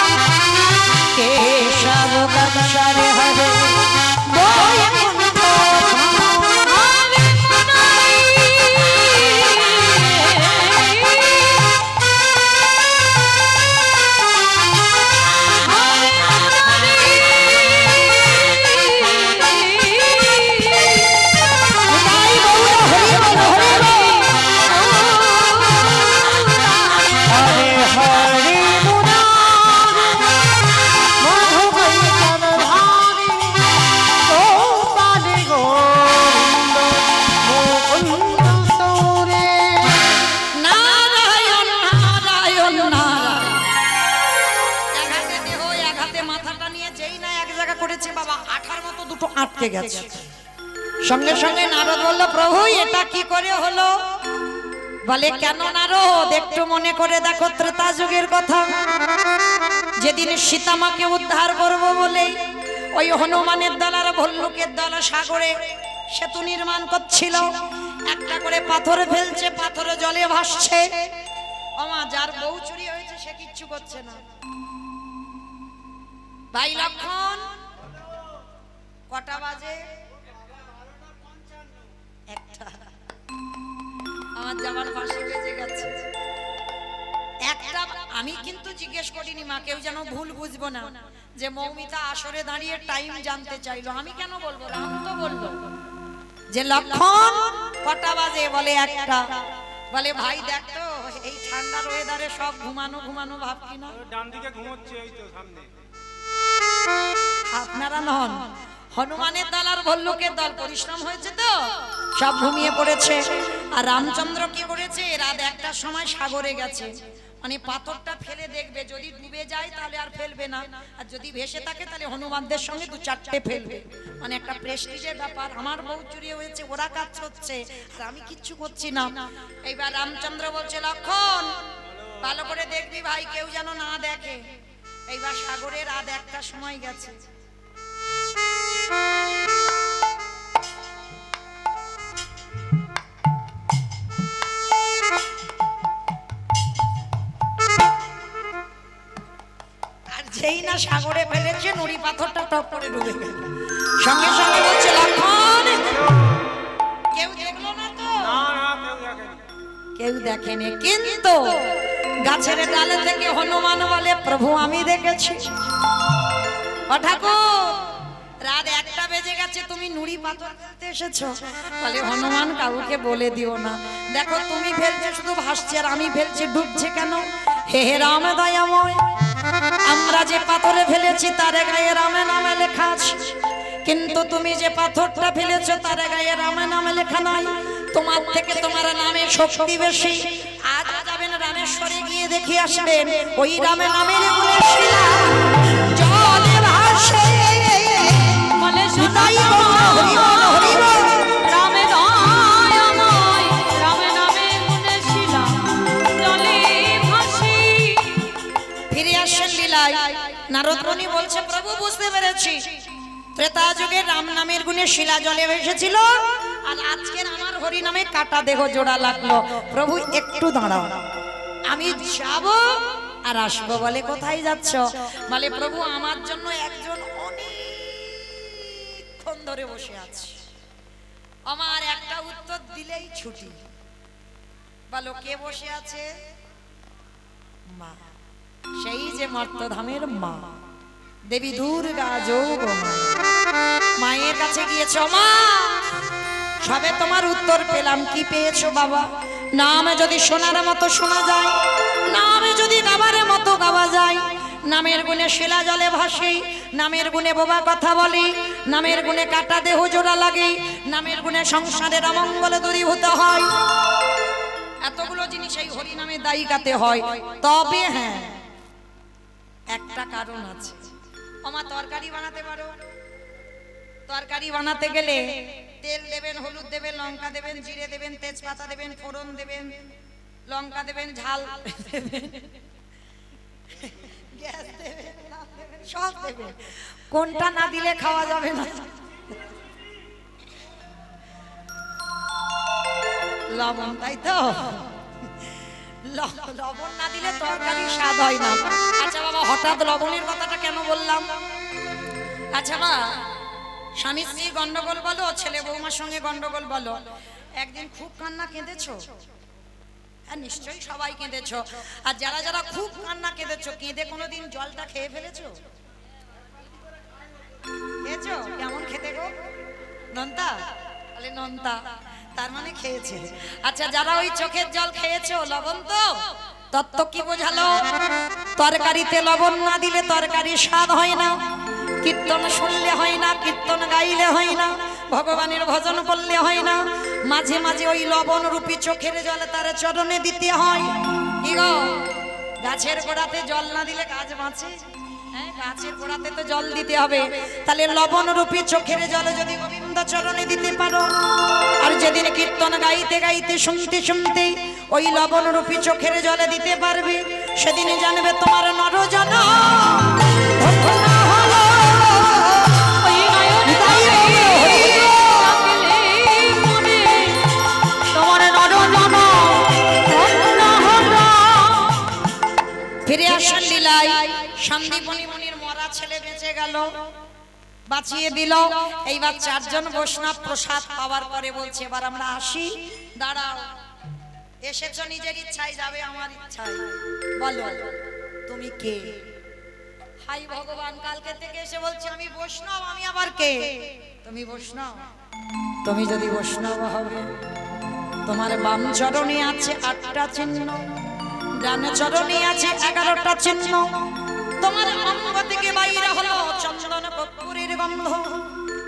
A: কেশব কংসরে হরে বৈকুণ্ঠ আটকে গেছে। সঙ্গে সঙ্গে নারদ বলল, প্রভু এটা কি করে হলো? বলে, কেন নারদ, একটু মনে করে দেখো ত্রেতা যুগের কথা। যেদিন সীতামাকে উদ্ধার করব বলে ওই হনুমানের দল আর ভল্লুকের দল সাগরে সেতু নির্মাণ করছিল, একটা করে পাথর ফেলছে, পাথরে জলে ভাসছে। ওমা, যার বউ চুরি হয়েছে সে কিচ্ছু করছে না। ভাই লক্ষণ, কটা বাজে? একটা। আমার যাবার পাশে বেজে গেছে একটা। আমি কিন্তু জিজ্ঞেস করিনি মা, কেউ যেন ভুল বুঝবো না যে মৌমিতা আসরে দাঁড়িয়ে টাইম জানতে চাইলো। আমি কেন বলবো? রাম তো বললো যে লক্ষণ কটা বাজে? বলে একটা। বলে, ভাই দেখ তো এই ঠান্ডার ওয়েদারে সব ঘুমানো ঘুমানো ভাব কিনা।
C: ডান দিকে ঘুমোচ্ছে ওই তো সামনে।
A: আপনারা নন, হনুমানের দল আর ভল্লুকের দল পরিশ্রম হয়েছে তো সব ঘুমিয়ে পড়েছে। আর রামচন্দ্র কি করেছে? রাত একটার সময় সাগরে গেছে, মানে পাথরটা ফেলে দেখবে, যদি ডুবে যায় তাহলে আর ফেলবে না, আর যদি ভেসে থাকে তাহলে হনুমানদের সঙ্গে দু চারটে ফেলবে। মানে একটা প্রেস্টিজের ব্যাপার। আমার বউ চুরি হয়েছে, ওরা কাজ করছে আর আমি কিচ্ছু করছি না। এইবার রামচন্দ্র বলছে, লক্ষণ ভালো করে দেখবি ভাই, কেউ যেন না দেখে। এইবার সাগরে রাত একটার সময় গেছে। যেই না সাগরে ফেলেছে, নুড়ি পাথরটা টপ করে ডুবে গেল। সঙ্গে সঙ্গে বলছে, লক্ষণ কেউ দেখলো না তো?
C: না না, কেউ দেখেনি।
A: কেউ দেখেনি, কিন্তু গাছের ডালে থেকে হনুমান বলে, প্রভু আমি দেখেছি। ও ঠাকুর, রাত একটা বেজে গেছে, তুমি নুড়ি পাথর ফেলতে এসেছো? বলে, হনুমান কাউকে বলে দিও না। দেখো তুমি ফেলছে শুধু ভাসছে, আর আমি ফেলছি ডুবছে কেন? হে হে রাম দয়াময়, আমরা যে পাথরে ফেলেছি তার গায়ে রামে নামে লেখা আছে, কিন্তু তুমি যে পাথরটা ফেলেছো তার গায়ে রামে নামে লেখা নাই। তোমার থেকে তোমার নামে শক্তি বেশি। আজ যাবেন রামেশ্বরে, গিয়ে দেখে আসবেন ওই রামে নামের গুণে শিলা জলে ভাসে।
B: বলে
A: নিতাই গৌর হরি বল, হরি বল।
B: রামে দয়াময়, রামে নামে গুণে শিলা জলে ভাসি।
A: ফিরে আসেন লীলায়। নারদ মুনি বলছে, প্রভু বুঝতে পেরেছি, ত্রেতা যুগে রাম নামের গুণে শিলা জলে ভেসেছিল, আর আজকের আমার হরি নামে কাটা দেহ জোড়া লাগলো। প্রভু একটু দাঁড়াও, আমি যাব আর আসবো। বলে, কোথায় যাচ্ছ? বলে, প্রভু আমার জন্য একজন অনেকক্ষণ ধরে বসে আছে, আমার একটা উত্তর দিলেই ছুটি। বলো, কে বসে আছে? মা, সেই যে মর্তধামের মা, দেবী দুর্গা যোগমায়া। মায়ের কাছে গিয়েছো, মা সবে তোমার উত্তর পেলাম। কি পেয়েছো বাবা? নামে যদি সোনার মতো শোনা যায়, নামে যদি গাবারের মতো গাওয়া যায়, নামের গুণে শিলা জলে ভাসি, নামের গুণে বোবা কথা বলি, নামের গুণে কাটা দেহ জোড়া লাগে, নামের গুণে সংসারের অমঙ্গল দূরীভূত হয়। এতগুলো জিনিস এই হরি নামে দায়িকাতে হয়। তবে হ্যাঁ, একটা কারণ আছে। ওমা, তরকারি বানাতে পারো? তরকারি বানাতে গেলে তেল দেবেন, হলুদ দেবেন, লঙ্কা দেবেন, জিরে দেবেন, তেজপাতা দেবেন, ফোড়ন দেবেন, লঙ্কা দেবেন, ঝাল দেবেন, গ্যাস দেবেন, লাল দেবেন, সব দেবেন। কোনটা না দিলে খাওয়া যাবে না? লবণ, তাই তো? লবণ না দিলে তরকারি স্বাদ হয় না। আচ্ছা বাবা, হঠাৎ লবণের কথাটা কেন বললাম? আচ্ছা বা, স্বামী স্ত্রী গন্ডগোল বলো, ছেলে বৌমার সঙ্গে গন্ডগোল বলো, একদিন খুব কান্না কেঁদেছো? হ্যাঁ, নিশ্চয়ই সবাই কেঁদেছো। আর যারা যারা খুব কান্না কেঁদেছো, কেঁদে কোনোদিন জলটা খেয়ে ফেলেছো? খেয়েছো? কেমন খেতে গো? নোনতা? তাহলে নোনতা, তার মানে খেয়েছে। আচ্ছা, যারা ওই চোখের জল খেয়েছো, লবণ তো তত্ত্ব কি বোঝালো? তরকারিতে লবণ না দিলে তরকারি স্বাদ হয় না, কীর্তন শুনলে হয় না, কীর্তন গাইলে হয় না, ভগবানের ভজন করলে হয় না, মাঝে মাঝে ওই লবণ রূপী চোখের জল তার চরণে দিতে হয়। কি গো, গাছের গোড়াতে জল না দিলে গাছ বাঁচে? হ্যাঁ, গাছের গোড়াতে তো জল দিতে হবে। তাহলে লবণ রূপী চোখের জল যদি গোবিন্দ চরণে দিতে পারো, আর যেদিন কীর্তন গাইতে গাইতে শুনতে শুনতে ওই লবণ রূপী চোখের জলে দিতে পারবে, সেদিনে জানবে তোমার নরজন ধন্য হলো।
B: ওই নয়নে রাখলে মনে তোমার নরজন ধন্য হলো।
A: ফিরে আসার লীলায় সন্দীপনী মুনির মরা ছেলে বেঁচে গেল, বাঁচিয়ে দিল। এইবার চারজন বৈষ্ণব প্রসাদ পাওয়ার পরে বলছে, এবার আমরা আসি। দাঁড়াও, এসেছো নিজের ইচ্ছায়, যাবে আমার ইচ্ছায়, বলো তুমি কে? হাই ভগবান, কালকে থেকে এসে বলছে আমি বৈষ্ণব। আমি আবার কে? তুমি বৈষ্ণব? তুমি যদি বৈষ্ণব হবে, তোমার বাম চরণে আছে 8টা চিহ্ন, ডান চরণে আছে 11টা চিহ্ন, তোমার অঙ্গ থেকে বাইরে হলো চন্দন কর্পূরের গন্ধ,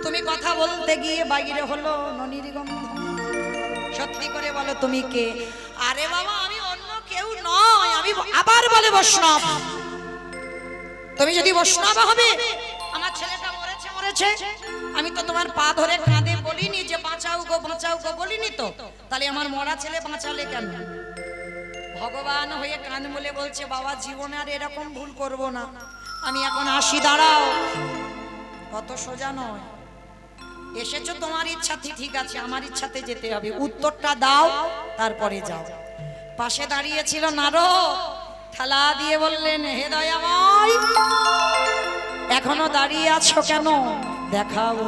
A: তুমি কথা বলতে গিয়ে বাইরে হলো ননির গন্ধ। সত্যি করে বলো তুমি কে? আরে বাবা, আমি অন্য কেউ নয়, আমি আবার বলে বৈষ্ণব। তুমি যদি বৈষ্ণব হবে, আমার ছেলেটা মরেছে মরেছে, আমি তো তোমার পা ধরে কাঁদে বলিনি যে বাঁচাও গো বলিনি তো, তাহলে আমার মরা ছেলে বাঁচালে কেন? ভগবান হয়ে কান বলে বলছে, বাবা জীবনে আর এরকম ভুল করব না, আমি এখন আসি, দাঁড়াও। কত সোজা নয়। এসেছো তোমার ইচ্ছাতে, ঠিক আছে, আমার ইচ্ছাতে যেতে হবে, উত্তরটা দাও তারপরে যাও। পাশে দাঁড়িয়েছিল নারদ, থালা দিয়ে বললেন, হে দয়াময়, এখনো দাঁড়িয়ে আছো কেন? দেখাবো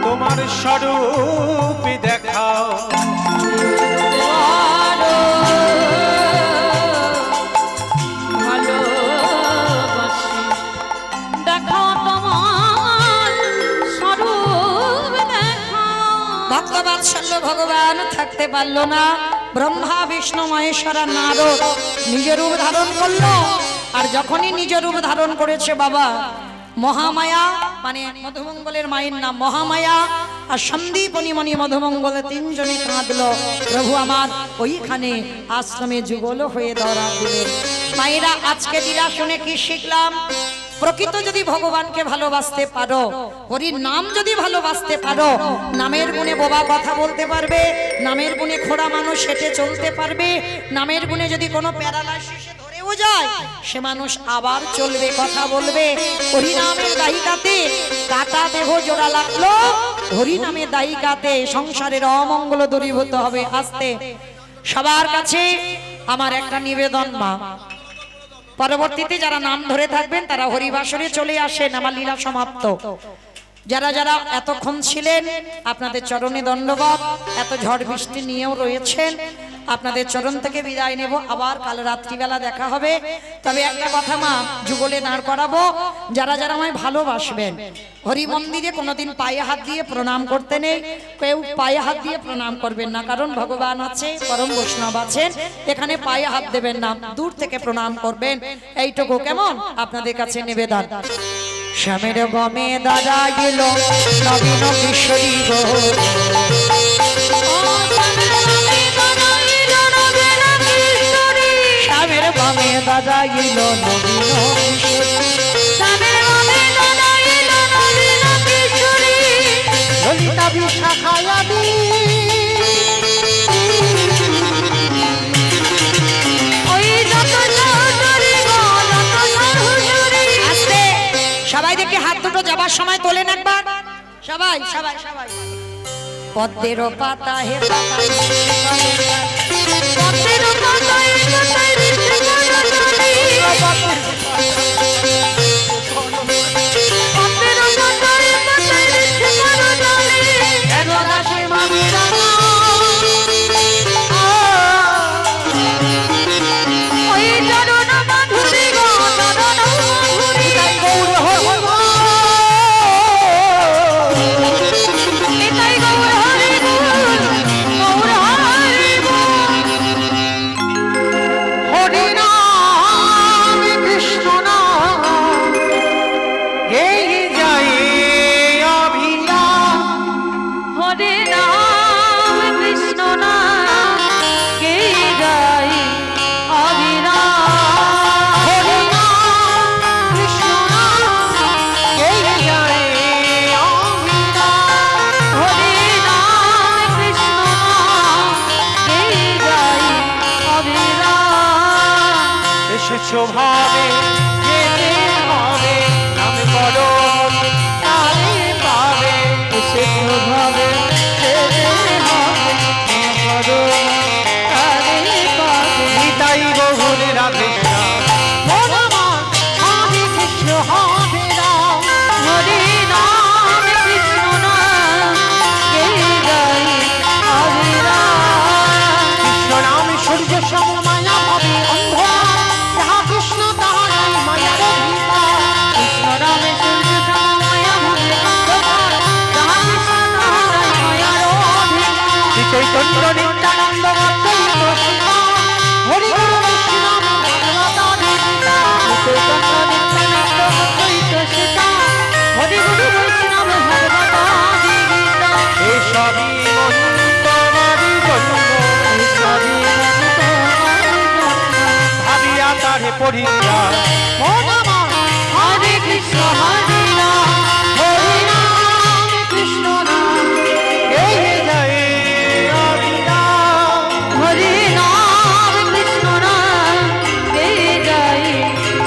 C: তোমার স্বরূপ দেখাও।
B: ভালোবাসি দেখাও তোমার স্বরূপ দেখাও।
A: ভক্তবাৎসল্য ভগবান থাকতে পারলো না, ব্রহ্মা বিষ্ণু মহেশ্বর নারদ নিজের রূপ ধারণ করলো। আর যখনই নিজের রূপ ধারণ করেছে বাবা, মহামায়া মানে মধুমঙ্গলের মায়ের নাম মহামায়া, আর সন্দীপনী মণি মধুমঙ্গলে তিনজনে কাঁদলো, প্রভু আমার ওইখানে আশ্রমে যুগল হয়ে ধরা দিলেন। মায়েরা, আজকে দিলা শুনে কি শিখলাম? প্রকৃত যদি ভগবানকে ভালোবাসতে পারো, হরির নাম যদি ভালোবাসতে পারো, নামের গুণে বোবা কথা বলতে পারবে, নামের গুণে খোড়া মানুষ হেঁটে চলতে পারবে, নামের গুণে যদি কোনো প্যারালাইসিসে ধরেও যায়, সে মানুষ আবার চলবে, কথা বলবে। হরি নামের দায়িকাতে কাটা দেহ জোড়া লাগলো, হরি নামের দায়িকাতে সংসারের অমঙ্গল দূরীভূত হবে। আস্তে সবার কাছে আমার একটা নিবেদন, মা পরবর্তীতে যারা নাম ধরে থাকবেন তারা হরিবাসরে চলে আসেন, আমার লীলা সমাপ্ত। যারা যারা এতক্ষণ ছিলেন আপনাদের চরণে দণ্ডবত, এত ঝড় বৃষ্টি নিয়েও রয়েছেন, আপনাদের চরণ থেকে বিদায় নেব, আবার কাল রাত্রিবেলা দেখা হবে। তবে একটা কথা মা, যুগলে দাঁড় করাবো, যারা যারা আমায় ভালোবাসবেন, হরি মন্দিরে কোনোদিন পায়ে হাত দিয়ে প্রণাম করতে নেই, কেউ পায়ে হাত দিয়ে প্রণাম করবেন না, কারণ ভগবান আছে, পরম বৈষ্ণব আছেন, এখানে পায়ে হাত দেবেন না, দূর থেকে প্রণাম করবেন, এইটুকু কেমন আপনাদের কাছে নিবেদন। শ্যামের বামে দাদা গেল নবীন কিশোরী গো, শ্যামের বামে দাদা গেল নবীন ললিতা বিশাখায়াদি, সবাই দেখে হাত দুটো যাবার সময় তোলেন একবার, সবাই সবাই সবাই। পদ্মের পাতা হে পাতা, পদ্মের পাতা হে পাতা,
C: স্বভাবে যেতে হবে নাম করো তারে পাবে
B: স্বভাবে যেতে হবে করো তারে পাবে
C: নিতাই বহুল রাধে শ্যাম
B: হরে কৃষ্ণ হরে রাম হরে রাম কৃষ্ণ নাম গে গাই হরে রাম
C: কৃষ্ণ নাম সূর্য সম মায়া ভাবে অন্ধ যাহা কৃষ্ণ তাহারাই মায়ার অধিকার
B: কৃষ্ণ রামে সূর্য সমমায়া ভবে অন্ধকার যাহা কৃষ্ণ তাহারাই মায়ার অধিকার
C: শ্রী চৈতন্য নিত্যানন্দ অদ্বৈত শিখা হরি গুরু বৈষ্ণব ভগবত গীতা
B: চৈতন্য নিত্যানন্দ অদ্বৈত সীতা হরি গুরু বৈষ্ণব ভগবত গীতা
C: এসবই মন্তমারি জন্ম
B: সবই তোমার জন্য
C: ভাবিয়া তারে পরিত্রাণ
B: হরে কৃষ্ণ হরে রাম হরে রাম কৃষ্ণ রাম
C: এই জয় অবিরাম
B: হরে রাম কৃষ্ণ রাম গে যাই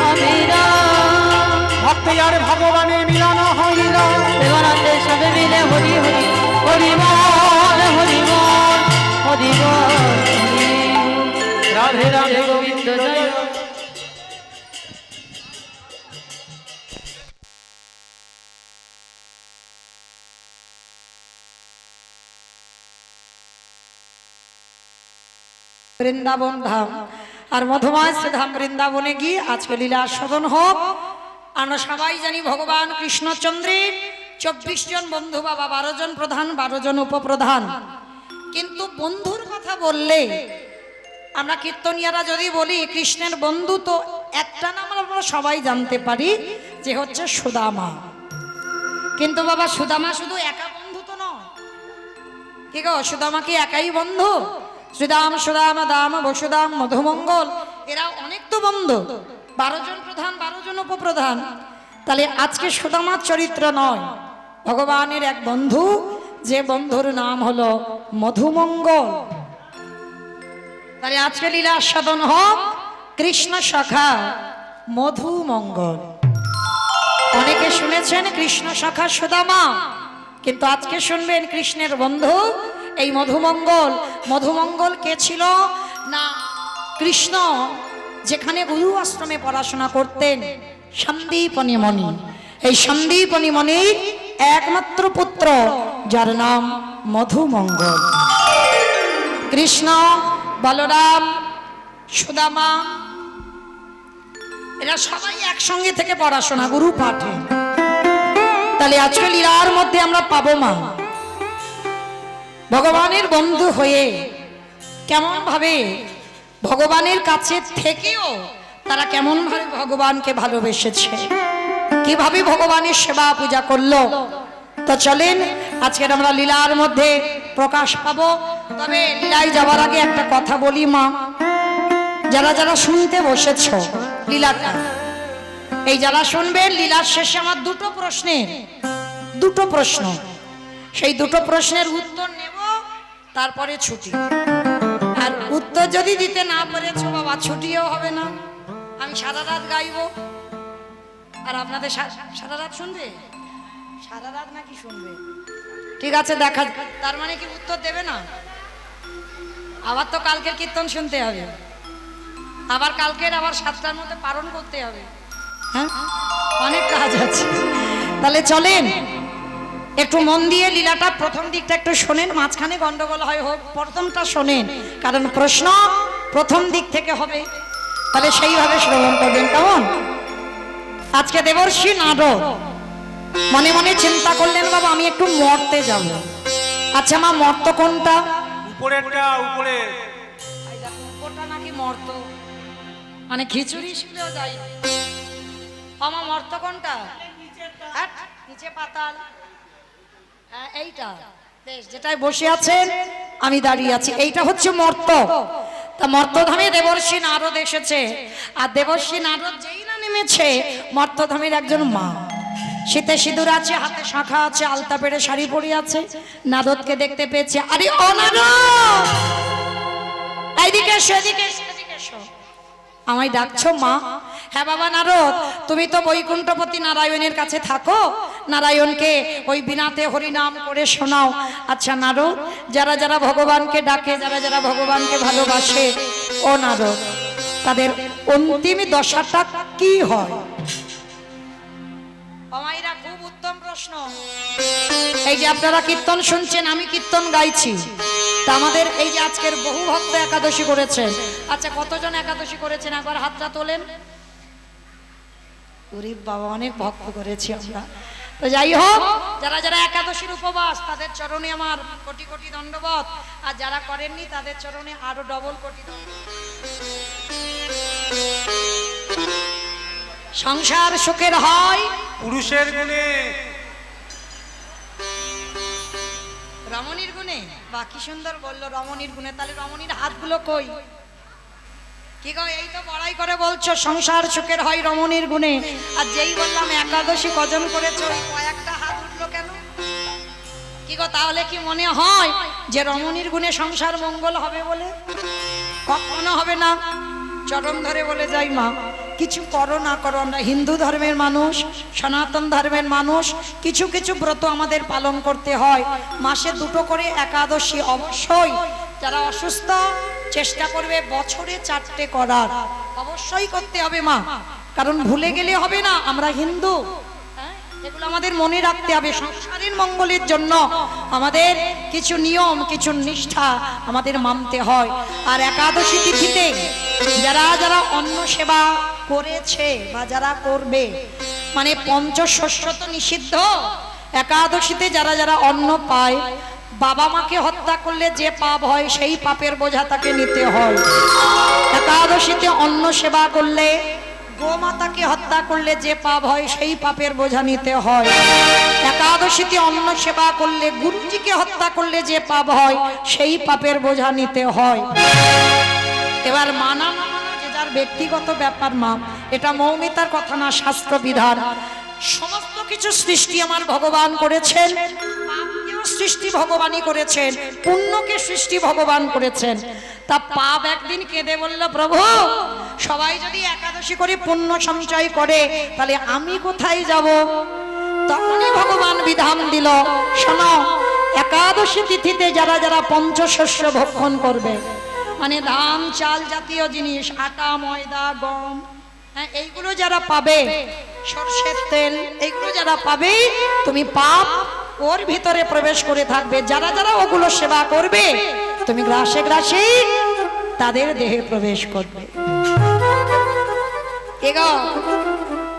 B: আমি রাম
C: ভক্ত আর ভগবানে মিলন হইল
B: দেবানন্দে সবে মিলে হরি হরি হরি বল হরি বল হরি বল
C: রাধে রাধে
B: গোবিন্দ জয়
A: বৃন্দাবন ধাম আর মধুময় ধাম বৃন্দাবনে গিয়ে আজকে লীলা আস্বাদন হোক। আমরা সবাই জানি ভগবান কৃষ্ণচন্দ্রের 24 জন বন্ধু বাবা, 12 জন প্রধান, 12 জন উপপ্রধান। কিন্তু বন্ধুর কথা বললে আমরা কীর্তনিয়ারা যদি বলি কৃষ্ণের বন্ধু, তো একটা নাম আমরা সবাই জানতে পারি যে হচ্ছে সুদামা। কিন্তু বাবা সুদামা শুধু একা বন্ধু তো নয়, কি গো, সুদামা কি একাই বন্ধু? শ্রীদাম সুদাম দাম বসুদাম মধুমঙ্গল এরা অনেক তো বন্ধু, 12 জন প্রধান, 12 জন উপপ্রধান। তাহলে আজকে সুদামার চরিত্র নয়, ভগবানের এক বন্ধু, যে বন্ধুর নাম হলো মধুমঙ্গল। তাহলে আজকে লীলা আস্বাদন হোক কৃষ্ণ সখা মধুমঙ্গল। অনেকে শুনেছেন কৃষ্ণ সখা সুদামা, কিন্তু আজকে শুনবেন কৃষ্ণের বন্ধু এই মধুমঙ্গল। মধুমঙ্গল কে ছিল না, কৃষ্ণ যেখানে গুরু আশ্রমে পড়াশোনা করতেন সন্দীপনী মণি, এই সন্দীপনী মণির একমাত্র পুত্র যার নাম মধুমঙ্গল। কৃষ্ণ, বলরাম, সুদামা এরা সবাই একসঙ্গে থেকে পড়াশোনা গুরু পাঠে। তাহলে আজকে লীলার মধ্যে আমরা পাবো মা ভগবানের বন্ধু হয়ে কেমন ভাবে ভগবানের কাছে থেকেও তারা কেমন ভাবে ভগবানকে ভালোবেসেছে, কিভাবে ভগবানের সেবা পূজা করলো। তো চলেন আজকের আমরা লীলার মধ্যে প্রকাশ পাবো। তবে লীলায় যাওয়ার আগে একটা কথা বলি মা, যারা যারা শুনতে বসেছ লীলাটা, এই যারা শুনবেন লীলার শেষে আমার দুটো প্রশ্ন, সেই দুটো প্রশ্নের উত্তর নেব, তারপরে ছুটি। আর উত্তর যদি দিতে না পেরেছো বাবা, ছুটিও হবে না, আমি সারা রাত গাইবো। আর আপনাদের সারা রাত শুনবে, সারা রাত নাকি শুনবে? ঠিক আছে, দেখা। তার মানে কি উত্তর দেবে না? আবার তো কালকের কীর্তন শুনতে হবে, আবার কালকের আবার 7টার মধ্যে পালন করতে হবে। হ্যাঁ, অনেক কাজ আছে। তাহলে চলেন একটু মন দিয়ে লীলাটা প্রথম দিকটা একটু শোনেন, মাঝখানে গন্ডগোল হয় হোক, প্রথমটা শোনেন, কারণ প্রশ্ন প্রথম দিক থেকে হবে। তাহলে সেইভাবে শ্রবণ করবেন, কেমন? আজকে দেবর্ষি নারদ মনে মনে চিন্তা করলেন, বাবা আমি একটু মর্তে যাব। আচ্ছা মা, মর্ত কোনটা?
C: উপরেরটা, উপরে
A: উপরটা নাকি মর্ত? মানে খিচুড়ি শিখলেও যাই। আমার মর্ত কোনটা? হ্যাঁ, নিচে পাতাল। হ্যাঁ, এইটা বেশ, যেটায় বসে আছেন আমি দাঁড়িয়ে আছি, এইটা হচ্ছে মর্ত। তা মর্তধামে দেবর্ষি নারদ এসেছে, আর দেবর্ষি নারদ যেই না নেমেছে, মর্তধামের একজন মা, শীতে সিঁদুর আছে, হাতে শাখা আছে, আলতা পেড়ে শাড়ি পরে আছে, নারদকে দেখতে পেয়েছে। আরে ও নারদ, এইদিকে এসো, এদিকে এসো, এদিকে এসো। আমায় ডাকছো মা? হ্যাঁ বাবা নারদ, তুমি তো বৈকুণ্ঠপতি নারায়ণের কাছে থাকো, নারায়ণকে ওই বিনাতে হরিনাম করে শোনাও। আচ্ছা নারদ, যারা যারা ভগবানকে ডাকে, যারা যারা ভগবানকে ভালোবাসে, ও নারদ, তাদের অন্তিম দশাটা কি হয়? আমায়রা খুব উত্তম প্রশ্ন। এই যে আপনারা কীর্তন শুনছেন, আমি কীর্তন গাইছি, তা আমাদের এই যে আজকের বহু ভক্ত একাদশী করেছেন। আচ্ছা কতজন একাদশী করেছেন একবার হাতটা তোলেন। ওরে বাবা, অনেক ভক্ত করেছি আমরা। তো যাই হোক, যারা যারা একাদশীর উপবাস, তাদের চরণে আমার কোটি কোটি দণ্ডবত, আর যারা করেননি তাদের চরণে আরো ডবল কোটি দণ্ডবত। সংসার সুখের হয়
D: পুরুষের গুণে,
A: রমণীর গুণে। বাকি সুন্দর বললো রমণীর গুণে, তাহলে রমণীর হাতগুলো কই? কি গো, এই তো বড়াই করে বলছো সংসার সুখের হয় রমণীর গুণে, আর যেই বললাম একাদশী কজন করেছো, ওই কয়েকটা হাত উঠলো কেন? কি গো, তাহলে কি মনে হয় যে রমণীর গুণে সংসার মঙ্গল হবে বলে? কখনো হবে না। চরণ ধরে বলে যাই মা, কিছু করো না করো, আমরা হিন্দু ধর্মের মানুষ, সনাতন ধর্মের মানুষ, কিছু কিছু ব্রত আমাদের পালন করতে হয়। মাসে 2টো করে একাদশী অবশ্যই। যারা অসুস্থ চেষ্টা করবে বছরে 4টে করার, অবশ্যই করতে হবে মা, কারণ ভুলে গেলে হবে না, আমরা হিন্দু। এগুলো আমাদের মনে রাখতে হবে। সংসারের মঙ্গলের জন্য আমাদের কিছু নিয়ম, কিছু নিষ্ঠা আমাদের মানতে হয়। আর একাদশী তিথিতে যারা যারা অন্ন সেবা করেছে বা যারা করবে, মানে পঞ্চশস্য তো নিষিদ্ধ, একাদশীতে যারা যারা অন্ন পায়, বাবা মাকে হত্যা করলে যে পাপ হয় সেই পাপের বোঝা তাকে নিতে হয়। একাদশীতে অন্ন সেবা করলে, গোমাতাকে হত্যা করলে যে পাপ হয় সেই পাপের বোঝা নিতে হয়। একাদশীতে অন্ন সেবা করলে, গুরুজিকে হত্যা করলে যে পাপ হয় সেই পাপের বোঝা নিতে হয়। এবার মানা না মানা যে যার ব্যক্তিগত ব্যাপার মা, এটা মৌমিতার কথা না, শাস্ত্র বিধান। সমস্ত কিছু সৃষ্টি আমার ভগবান করেছেন, পাপকেও সৃষ্টি ভগবানই করেছেন, পুণ্যকে সৃষ্টি ভগবান করেছেন। তা পাপ একদিন কেঁদে বলল, প্রভু সবাই যদি একাদশী করে পুণ্য সঞ্চয় করে, তাহলে আমি কোথায় যাব? তখনই ভগবান বিধান দিল, শোনো, একাদশী তিথিতে যারা যারা পঞ্চশস্য ভক্ষণ করবে, মানে ধান চাল জাতীয় জিনিস, আটা ময়দা গম, হ্যাঁ এইগুলো যারা পাবে, সরষের তেল, এইগুলো যারা পাবে, তুমি পাপ ওর ভিতরে প্রবেশ করে থাকবে। যারা যারা ওগুলো সেবা করবে, তুমি গ্রাসে গ্রাসে তাদের দেহে প্রবেশ করবে। এগো,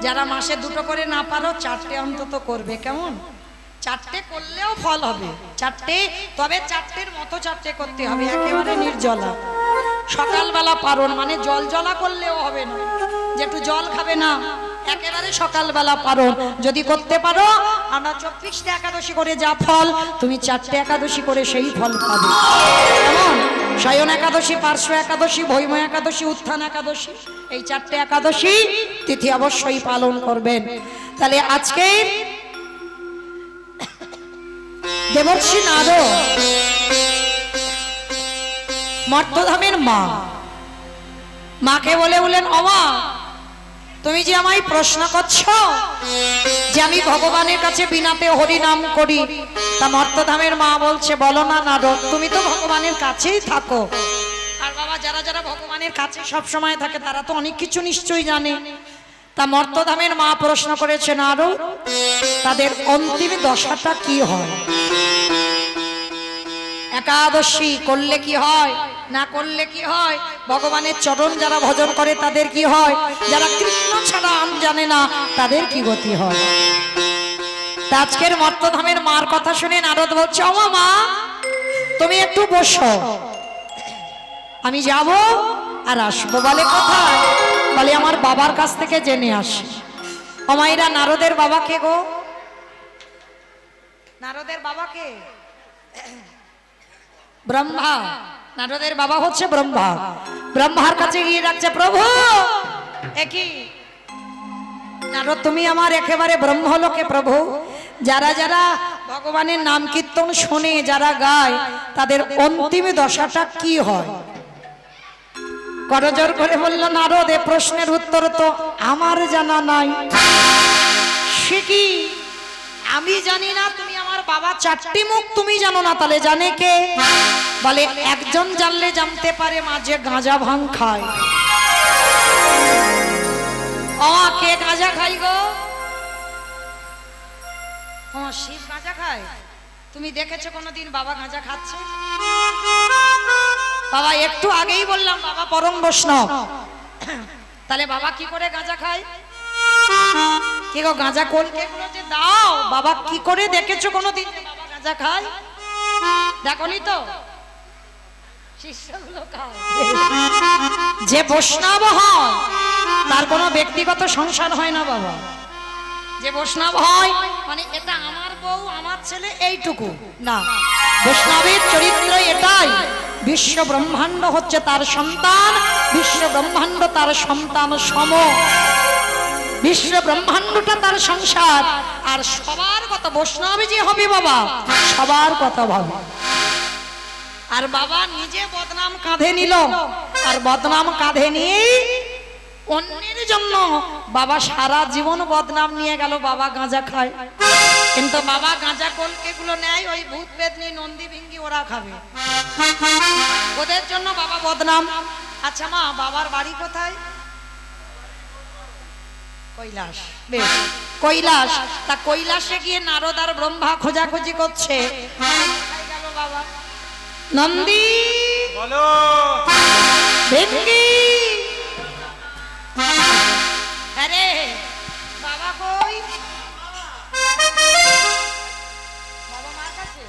A: যারা মাসে 2টো করে না পারো, 4টে অন্তত করবে। কেমন? 4টে করলেও ফল হবে, 4টে, তবে 4টের মতো 4টে করতে হবে, একেবারে নির্জলা। সকালবেলা পারণ, মানে জল জলা করলেও হবে না, যে একটু জল খাবে না, একেবারে সকালবেলা পারণ যদি করতে পারো, আমরা 24টে একাদশী করে যা ফল, তুমি 4টে একাদশী করে সেই ফল পাবে। কেমন? শয়ন একাদশী, পার্শ্ব একাদশী, ভৈম একাদশী, উত্থান একাদশী, এই 4টে একাদশী তিথি অবশ্যই পালন করবেন। তাহলে আজকে দেবর্ষি নারদ মর্তধামের মা, মাকে বলে বলেন, অমা তুমি যে আমায় প্রশ্ন করছো যে আমি ভগবানের কাছে বিনাতে হরি নাম করি, তা মর্তধামের মা বলছে, বলো না নারদ, তুমি তো ভগবানের কাছেই থাকো। আর বাবা, যারা যারা ভগবানের কাছে সব সময় থাকে তারা তো অনেক কিছু নিশ্চয়ই জানে। তা মর্তধামের মা প্রশ্ন করেছে, নারদ, তাদের অন্তিম দশাটা কি হয়? একাদশী করলে কি হয়, না করলে কি হয়, ভগবানের চরণ যারা ভজন করে তাদের কি হয়, যারা কৃষ্ণ ছাড়া আম জানে না তাদের কি গতি হয়? আজকের মর্তধামের মার কথা শুনে নারদ বলছে, ও মা, তুমি একটু বসো, আমি যাব আর আসবো। বলে কোথায়? বলে আমার বাবার কাছ থেকে জেনে আসি। অমাইরা, নারদের বাবাকে গো, নারদের বাবাকে ব্রহ্মা, নারদের বাবা হচ্ছে ব্রহ্মা। ব্রহ্মার কাছে গিয়ে ডাকছে, প্রভু একই নারদ, তুমি আমার একেবারে ব্রহ্মলোকে প্রভু, যারা যারা ভগবানের নাম কীর্তন শোনে, যারা গায়, তাদের অন্তিম দশাটা কি হয়? করজোর করে বলল নারদ, এ প্রশ্নের উত্তর তো আমার জানা নাই। সে কি আমি জানি না? তুমি আমার বাবা চারটি মুখ তুমি জানো না, তাহলে জানে কে? বলে একজন জানলে জানতে পারে মাঝে গাঁজা ভাং খায়। কে গাঁজা খাই গো? শিব গাঁজা খায়? তুমি দেখেছো কোনোদিন বাবা গাঁজা খাচ্ছে? বাবা একটু আগেই বললাম বাবা পরম বৈষ্ণব, তাহলে বাবা কি করে গাঁজা খায়? কি গো গাঁজা কলকে গুলো যে দাও, বাবা কি করে দেখেছো কোনোদিন বাবা গাঁজা খায়? দেখনি তো শিষ্যগুলো খায়। যে বৈষ্ণব হয় তার কোনো ব্যক্তিগত সংসার হয় না বাবা। যে বৈষ্ণব হয় মানে এটা আমার বউ আমার ছেলে এইটুকু না, বৈষ্ণবের চরিত্র এটাই, বিশ্ব ব্রহ্মাণ্ড হচ্ছে তার সন্তান, বিশ্ব ব্রহ্মাণ্ড তার সন্তান সম, বিশ্ব ব্রহ্মাণ্ডটা তার সংসার। আর সবার কথা বৈষ্ণব যে হবে বাবা সবার কথা ভাবে। আর বাবা নিজে বদনাম কাঁধে নিল, আর বদনাম কাঁধে নিয়ে অন্যের জন্য বাবা সারা জীবন বদনাম নিয়ে গেল। বাবা গাঁজা খায়, কিন্তু বাবা গাঁজা কলকে গুলো নেয় ওই ভূত পেতনি নন্দী ভিঙ্গি ওরা খাবে, ওদের জন্য বাবা বদনাম। আচ্ছা মা, বাবার বাড়ি কোথায়? কৈলাস। বেশ, কৈলাস। তা কৈলাসে গিয়ে নারদ আর ব্রহ্মা খোঁজাখুঁজি করছে, গেল বাবা নন্দী
D: বলো
A: ভিঙ্গি। আরে বাবা কই? বাবা মার কাছে।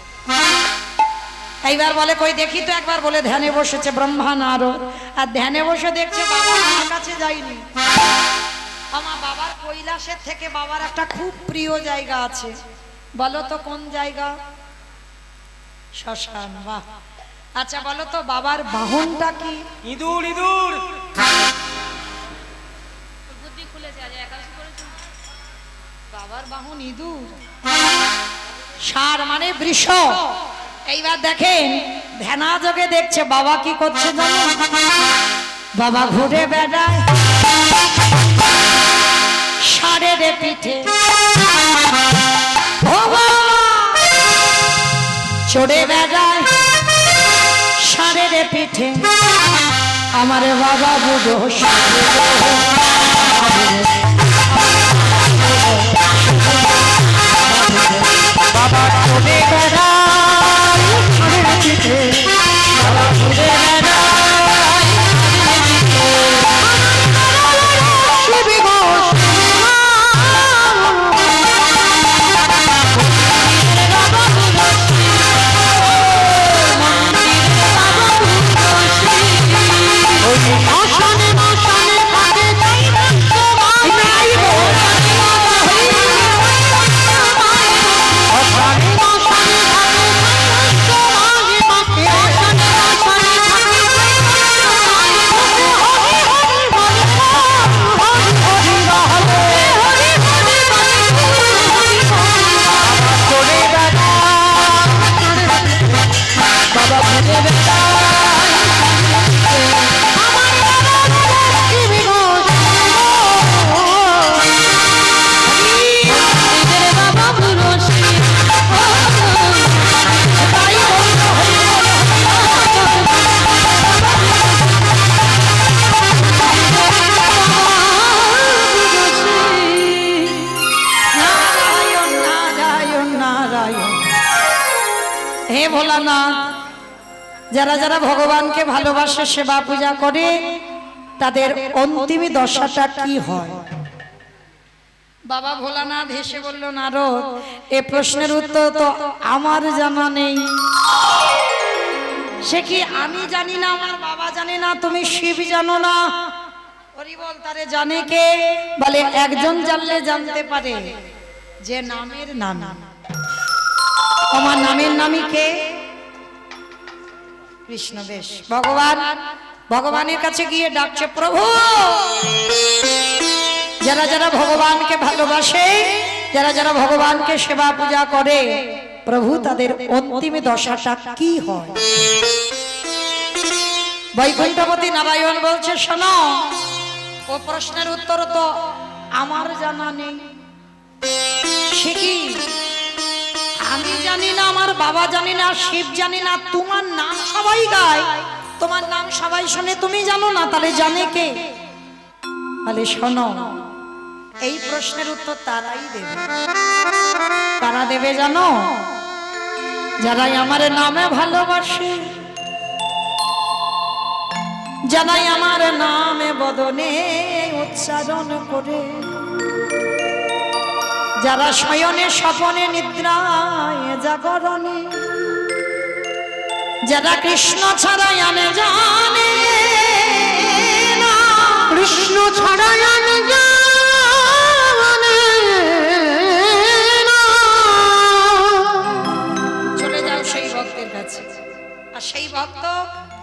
A: এইবার বলে কই দেখি তো একবার, বলে ধ্যানে বসেছে ব্রহ্মা নারদ, আর ধ্যানে বসে দেখছে বাবা মার কাছে যায়নি। আমার বাবার কৈলাসের থেকে বাবার একটা খুব প্রিয় জায়গা আছে, বলো তো কোন জায়গা? শ্মশান। বাহ, আচ্ছা বলো তো বাবার বাহনটা কি?
D: ইঁদুর। ইঁদুর
A: বাবার বাহন ইঁদুর, ষাঁড় মানে বৃষ। এইবার দেখেন ধ্যানাযোগে দেখছে বাবা কি করছে জানো? বাবা ঘুরে বেড়ায় ষাঁড়ের পিঠে, ও বাবা চড়ে বেড়ায় ষাঁড়ের পিঠে, আমার বাবা বুড়ো বাবা চড়ে বেড়ায় ষাঁড়ের পিঠে, বাবা ঘুরে বেড়ায় হে ভোলানাথ, যারা যারা ভগবানকে ভালোবাসে সেবা পূজা করে তাদের অন্তিম দশাটা কি হয়? বাবা ভোলানাথ হেসে বলল, নারদ এ প্রশ্নের উত্তর তো আমার জানা নেই। সে কি আমি জানি না, আমার বাবা জানে না, তুমি শিব জানো না? হরি বল, তারে জানে কে? বলে একজন জানলে জানতে পারে যে নামের নাম। আমার নামের নামই কে? কৃষ্ণ। বেশ, ভগবান ভগবানের কাছে গিয়ে ডাকছে, প্রভু যারা যারা ভগবানকে ভালোবাসে, যারা যারা ভগবানকে সেবা পূজা করে, প্রভু তাদের অন্তিম দশাটা কি হয়? বৈকুণ্ঠপতি নারায়ণ বলছে, শোনো, ও প্রশ্নের উত্তর তো আমার জানা নেই। সে কি? আমি জানি না, আমার বাবা জানি না, শিব জানি না, তোমার নাম সবাই গায়, তোমার নাম সবাই শুনে, তুমি জানো না, তাহলে জানে কে? তাহলে শোনো, এই প্রশ্নের উত্তর তারাই দেবে। কারা দেবে জানো? যারাই আমার নামে ভালোবাসে, যারাই আমার নামে বদনে উচ্চারণ করে, যারা শয়নে স্বপনে নিদ্রায় জাগরণে, যারা কৃষ্ণ ছাড়াই আনে জানে না,
C: কৃষ্ণ ছাড়া জানে না।
A: চলে যাও সেই ভক্তের কাছে, আর সেই ভক্ত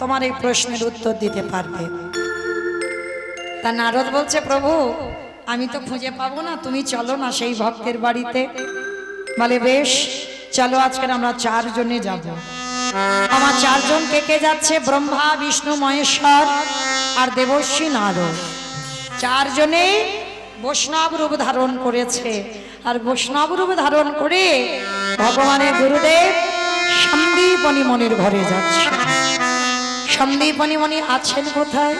A: তোমার এই প্রশ্নের উত্তর দিতে পারবে। তা নারদ বলছে, প্রভু আমি তো খুঁজে পাবো না, তুমি চলো না সেই ভক্তের বাড়িতে। বলে বেশ, চলো, আজকের আমরা 4 জনে যাব। আমার 4 জন কে কে যাচ্ছে? ব্রহ্মা, বিষ্ণু, মহেশ্বর আর দেবর্ষি নারদ। 4 জনে বৈষ্ণব রূপ ধারণ করেছে, আর বৈষ্ণব রূপ ধারণ করে ভগবানের গুরুদেব সন্দীপনী মনির ঘরে যাচ্ছে। সন্দীপনী মনি আছেন কোথায়?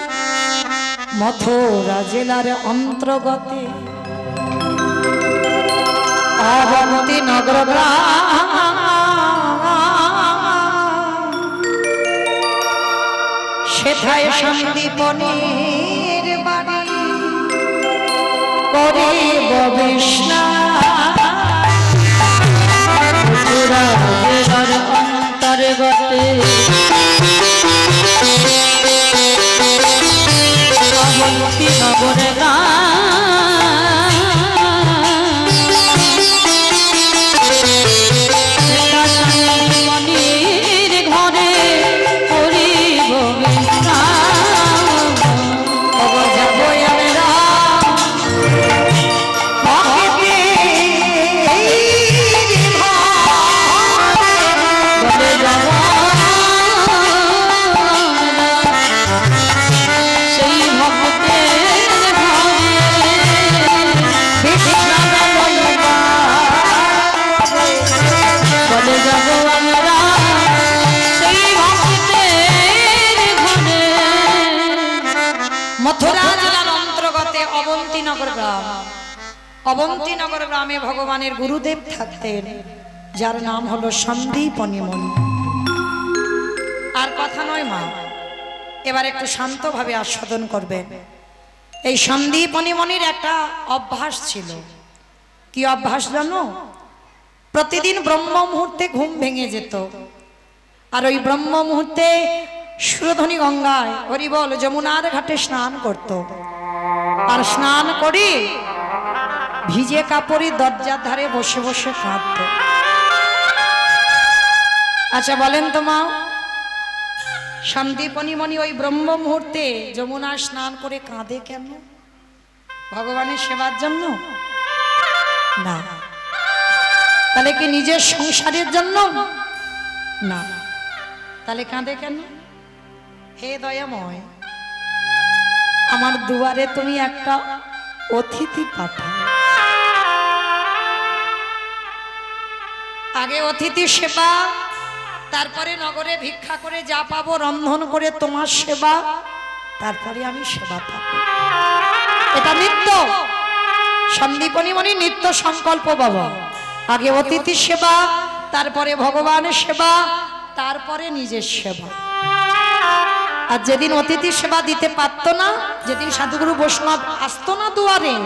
A: মথুরা জেলার অন্তর্গতে অবন্তী নগর গ্রাম, সেথায় সন্দীপনীর বাড়ি, করিব
B: জেলার অন্তর্গতে অবন্তী নগর মনির ঘরে করিব
A: মথুরা জেলার অন্তর্গতে অবন্তীনগর গ্রাম। অবন্তীনগর গ্রামে ভগবানের গুরুদেব থাকতেন, যার নাম হলো সন্দীপনী মনি। আর কথা নয় মা, এবার একটু শান্তভাবে আস্বাদন করবেন। এই সন্দীপনী মনির একটা অভ্যাস ছিল। কি অভ্যাস জানো? প্রতিদিন ব্রহ্ম মুহূর্তে ঘুম ভেঙে যেত, আর ওই ব্রহ্ম মুহূর্তে সুরধনী গঙ্গায় হরিবল যমুনার ঘাটে স্নান করত, আর স্নান করে ভিজে কাপড়ে দরজার ধারে বসে বসে কাঁদত। আচ্ছা বলেন তো মা, সন্দীপনী মনি ওই ব্রহ্ম মুহূর্তে যমুনা স্নান করে কাঁদে কেন? ভগবানের সেবার জন্য না। তাহলে কি নিজের সংসারের জন্য না? তাহলে কাঁদে কেন? হে দয়াময়, আমার দুয়ারে তুমি একটা অতিথি পাঠাও। আগে অতিথি সেবা, তারপরে নগরে ভিক্ষা করে যা পাবো রন্ধন করে তোমার সেবা, তারপরে আমি সেবা পাবো। এটা নিত্য সন্দীপনী মনি নিত্য সংকল্প বাবা। আগে অতিথি সেবা, তারপরে ভগবানের সেবা, তারপরে নিজের সেবা। আর যেদিন অতিথি সেবা দিতে পারত না, যেদিন সাধুগুরু বৈষ্ণব আসতো না দুয়ারে,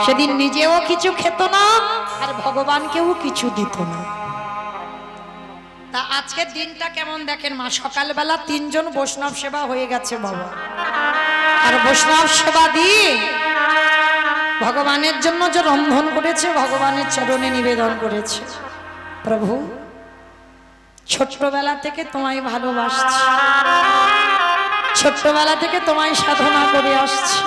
A: সেদিন নিজেও কিছু খেত না আর ভগবানকেও কিছু দিত না। তা আজকের দিনটা কেমন দেখেন মা, সকালবেলা 3 জন বৈষ্ণব সেবা হয়ে গেছে বাবা। আর বৈষ্ণব সেবা দিয়ে ভগবানের জন্য যে রন্ধন করেছে, ভগবানের চরণে নিবেদন করেছে। প্রভু, ছোট্টবেলা থেকে তোমায় ভালোবাসছি, ছোট্টবেলা থেকে তোমায় সাধনা করে আসছি,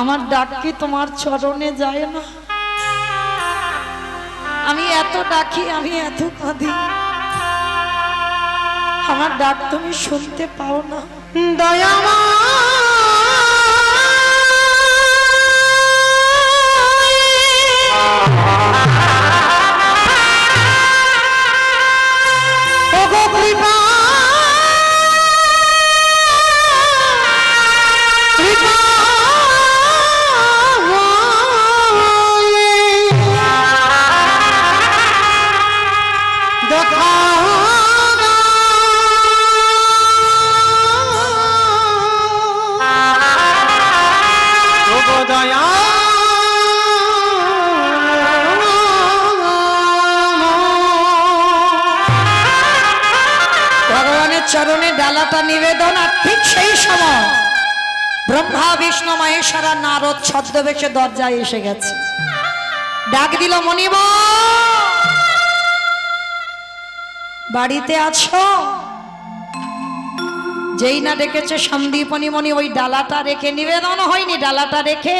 A: আমার ডাক কি তোমার চরণে যায় না? আমি এত ডাকি, আমি এত কাঁদি, আমার ডাক তুমি শুনতে পাও না?
C: দয়ামা ওগো কৃপা কৃপা দেখা দয়া
A: ভগবানের চরণে ডালাটা নিবেদন। আর ঠিক সেই সময় ব্রহ্মা বিষ্ণু মহেশ্বর আর নারদ ছদ্মবেশে দরজায় এসে গেছে। ডাক দিল, মনিব বাড়িতে আছো? যেই না ডেকেছে সন্দীপনী মণি ওই ডালাটা রেখে, নিবেদন হয়নি, ডালাটা রেখে